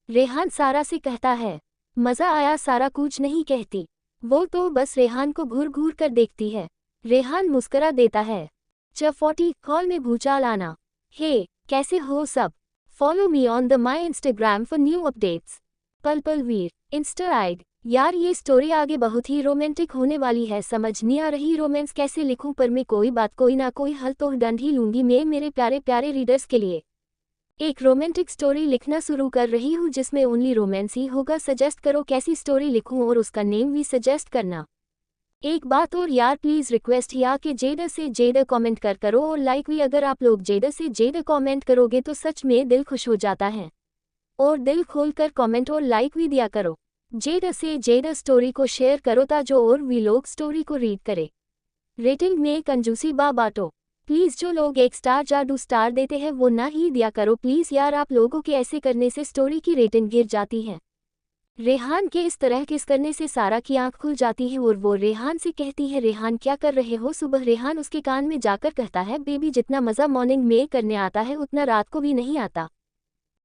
रेहान सारा से कहता है, मज़ा आया। सारा कुछ नहीं कहती, वो तो बस रेहान को घूर घूर कर देखती है। रेहान मुस्करा देता है। 40 कॉल में भूचाल आना। हे, कैसे हो सब? Follow me on the my Instagram for new updates. पल पल वीर इंस्टाआइड। यार ये स्टोरी आगे बहुत ही रोमांटिक होने वाली है। समझ नहीं आ रही रोमांस कैसे लिखूं, पर मैं कोई बात कोई ना कोई हल तो ढूंढ ही लूंगी। मैं मेरे प्यारे प्यारे रीडर्स के लिए एक रोमांटिक स्टोरी लिखना शुरू कर रही हूँ जिसमें ओनली रोमांस ही होगा। सजेस्ट करो कैसी स्टोरी लिखूं और उसका नेम भी सजेस्ट करना। एक बात और यार, प्लीज़ रिक्वेस्ट या कि जेडर से जेडर कमेंट कर करो और लाइक भी। अगर आप लोग जेडर से जेडर कमेंट करोगे तो सच में दिल खुश हो जाता है। और दिल खोलकर कमेंट और लाइक भी दिया करो। जेडर से जेडर स्टोरी को शेयर करो ताकि और भी लोग स्टोरी को रीड करें। रेटिंग में कंजूसी बाटो प्लीज़। जो लोग 1 स्टार या 2 स्टार देते हैं वो ना ही दिया करो प्लीज़ यार। आप लोगों के ऐसे करने से स्टोरी की रेटिंग गिर जाती है। रेहान के इस तरह किस करने से सारा की आंख खुल जाती है और वो रेहान से कहती है, रेहान क्या कर रहे हो सुबह। रेहान उसके कान में जाकर कहता है, बेबी जितना मज़ा मॉर्निंग में करने आता है उतना रात को भी नहीं आता।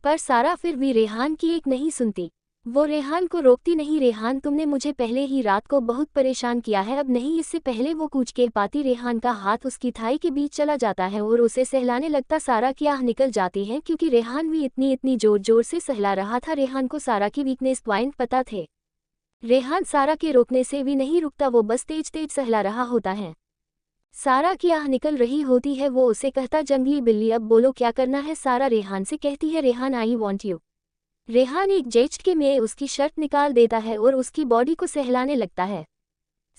पर सारा फिर भी रेहान की एक नहीं सुनती। वो रेहान को रोकती नहीं। रेहान तुमने मुझे पहले ही रात को बहुत परेशान किया है, अब नहीं। इससे पहले वो कुछ कह पाती रेहान का हाथ उसकी थाई के बीच चला जाता है और उसे सहलाने लगता। सारा की आह निकल जाती है क्योंकि रेहान भी इतनी जोर जोर से सहला रहा था। रेहान को सारा की वीकनेस पॉइंट पता थे। रेहान सारा के रोकने से भी नहीं रुकता, वो बस तेज तेज सहला रहा होता है। सारा की आह निकल रही होती है। वो उसे कहता, जंगली बिल्ली अब बोलो क्या करना है। सारा रेहान से कहती है, Rehan I want you. Rehan एक झटके में उसकी शर्ट निकाल देता है और उसकी बॉडी को सहलाने लगता है।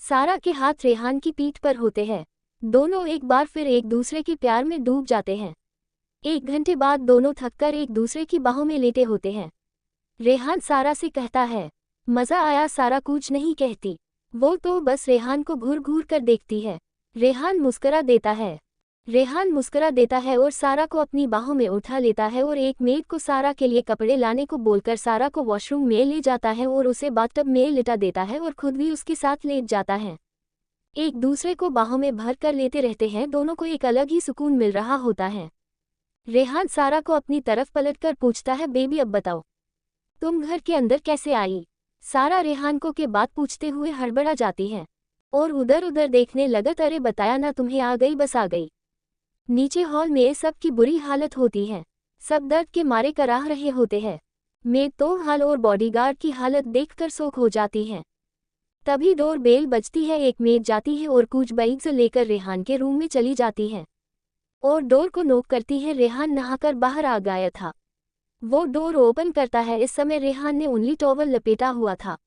सारा के हाथ रेहान की पीठ पर होते हैं। दोनों एक बार फिर एक दूसरे के प्यार में डूब जाते हैं। 1 घंटे बाद दोनों थककर एक दूसरे की बाहों में लेटे होते हैं। रेहान सारा से कहता है, मज़ा आया। सारा कुछ नहीं कहती, वो तो बस रेहान को घूर घूर कर देखती है। रेहान मुस्करा देता है और सारा को अपनी बाहों में उठा लेता है और एक मेड को सारा के लिए कपड़े लाने को बोलकर सारा को वॉशरूम में ले जाता है और उसे बाथटब में लिटा देता है और खुद भी उसके साथ लेट जाता है। एक दूसरे को बाहों में भर कर लेते रहते हैं। दोनों को एक अलग ही सुकून मिल रहा होता है। रेहान सारा को अपनी तरफ पलटकर पूछता है, बेबी अब बताओ तुम घर के अंदर कैसे आई। सारा रेहान को के बात पूछते हुए हड़बड़ा जाती है और उधर उधर देखने लगत, अरे बताया ना तुम्हें, आ गई बस आ गई। नीचे हॉल में सबकी बुरी हालत होती है। सब दर्द के मारे कराह रहे होते हैं। मेड तो हाल और बॉडीगार्ड की हालत देखकर शोक हो जाती है। तभी डोर बेल बजती है। एक मेड जाती है और कुछ बैग्स लेकर रेहान के रूम में चली जाती है और डोर को नोक करती है। रेहान नहाकर बाहर आ गया था। वो डोर ओपन करता है। इस समय रेहान ने ओनली टॉवल लपेटा हुआ था।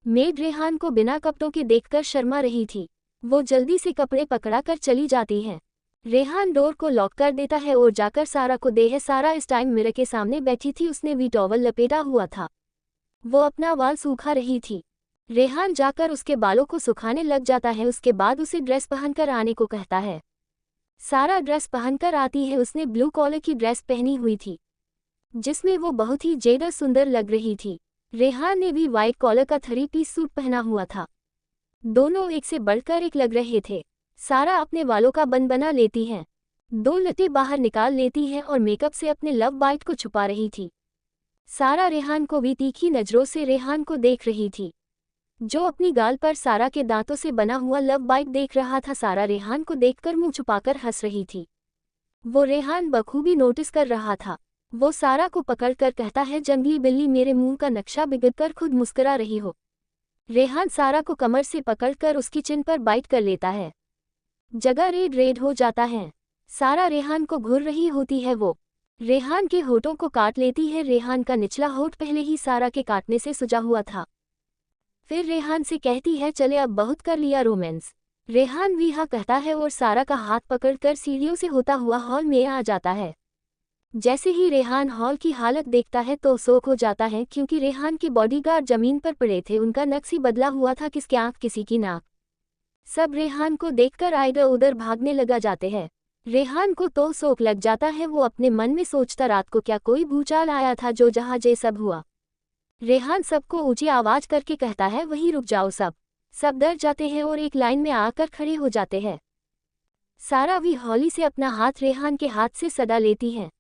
मेड रेहान को बिना कपड़ों के देखकर शर्मा रही थी। वो जल्दी से कपड़े पकड़ा कर चली जाती है। रेहान डोर को लॉक कर देता है और जाकर सारा को दे है। सारा इस टाइम मिरर के सामने बैठी थी, उसने भी टॉवल लपेटा हुआ था। वो अपना बाल सूखा रही थी। रेहान जाकर उसके बालों को सुखाने लग जाता है। उसके बाद उसे ड्रेस पहनकर आने को कहता है। सारा ड्रेस पहनकर आती है। उसने ब्लू कॉलर की ड्रेस पहनी हुई थी जिसमें वो बहुत ही ज्यादा सुंदर लग रही थी। रेहान ने भी व्हाइट कॉलर का 3 पीस सूट पहना हुआ था। दोनों एक से बढ़कर एक लग रहे थे। सारा अपने वालों का बन बना लेती है, 2 लतें बाहर निकाल लेती है और मेकअप से अपने लव बाइट को छुपा रही थी। सारा रेहान को भी तीखी नज़रों से रेहान को देख रही थी, जो अपनी गाल पर सारा के दांतों से बना हुआ लव बाइट देख रहा था। सारा रेहान को देखकर मुंह छुपाकर हंस रही थी। वो रेहान बखूबी नोटिस कर रहा था। वो सारा को पकड़कर कहता है, जंगली बिल्ली, मेरे मुंह का नक्शा बिगड़कर खुद मुस्कुरा रही हो। रेहान सारा को कमर से पकड़कर उसकी चिन पर बाइट कर लेता है। जगह रेड रेड हो जाता है। सारा रेहान को घूर रही होती है। वो रेहान के होठों को काट लेती है। रेहान का निचला होठ पहले ही सारा के काटने से सुजा हुआ था। फिर रेहान से कहती है, चले अब बहुत कर लिया रोमांस। रेहान भी हाँ कहता है और सारा का हाथ पकड़कर सीढ़ियों से होता हुआ हॉल में आ जाता है। जैसे ही रेहान हॉल की हालत देखता है तो शौक हो जाता है, क्योंकि रेहान के बॉडीगार्ड जमीन पर पड़े थे। उनका नक्श ही बदला हुआ था, किसकी आंख किसी की नाक। सब रेहान को देखकर इधर उधर भागने लगा जाते हैं। रेहान को तो शौक लग जाता है। वो अपने मन में सोचता, रात को क्या कोई भूचाल आया था जो जहाँ जे सब हुआ। रेहान सबको ऊंची आवाज करके कहता है, वहीं रुक जाओ। सब डर जाते हैं और एक लाइन में आकर खड़े हो जाते हैं। सारा भी हौली से अपना हाथ रेहान के हाथ से सदा लेती है।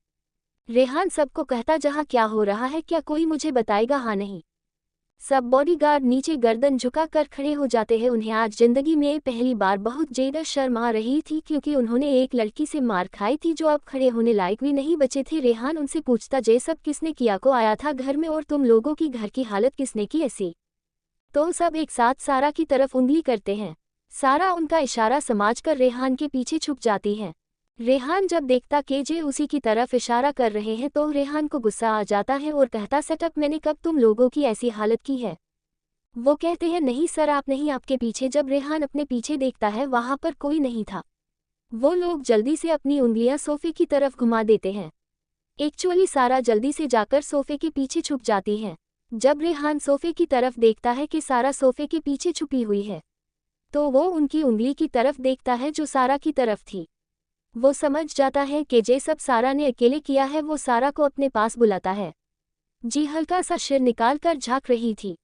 रेहान सबको कहता, जहाँ क्या हो रहा है, क्या कोई मुझे बताएगा? हाँ नहीं। सब बॉडीगार्ड नीचे गर्दन झुका कर खड़े हो जाते हैं। उन्हें आज जिंदगी में पहली बार बहुत ज्यादा शर्म आ रही थी, क्योंकि उन्होंने एक लड़की से मार खाई थी जो अब खड़े होने लायक भी नहीं बचे थे। रेहान उनसे पूछता, जे सब किसने किया को आया था घर में, और तुम लोगों की घर की हालत किसने की ऐसी? तो सब एक साथ सारा की तरफ उंगली करते हैं। सारा उनका इशारा समझकर रेहान के पीछे छुप जाती है। रेहान जब देखता कि जे उसी की तरफ इशारा कर रहे हैं तो रेहान को गुस्सा आ जाता है और कहता, सेटअप, मैंने कब तुम लोगों की ऐसी हालत की है? वो कहते हैं, नहीं सर, आप नहीं, आपके पीछे। जब रेहान अपने पीछे देखता है वहां पर कोई नहीं था। वो लोग जल्दी से अपनी उंगलियां सोफे की तरफ घुमा देते हैं। एक्चुअली सारा जल्दी से जाकर सोफे के पीछे छुप जाती है। जब रेहान सोफे की तरफ देखता है कि सारा सोफे के पीछे छुपी हुई है, तो वो उनकी उंगली की तरफ देखता है जो सारा की तरफ थी। वो समझ जाता है कि जे सब सारा ने अकेले किया है। वो सारा को अपने पास बुलाता है। जी हल्का सा सिर निकाल कर झांक रही थी।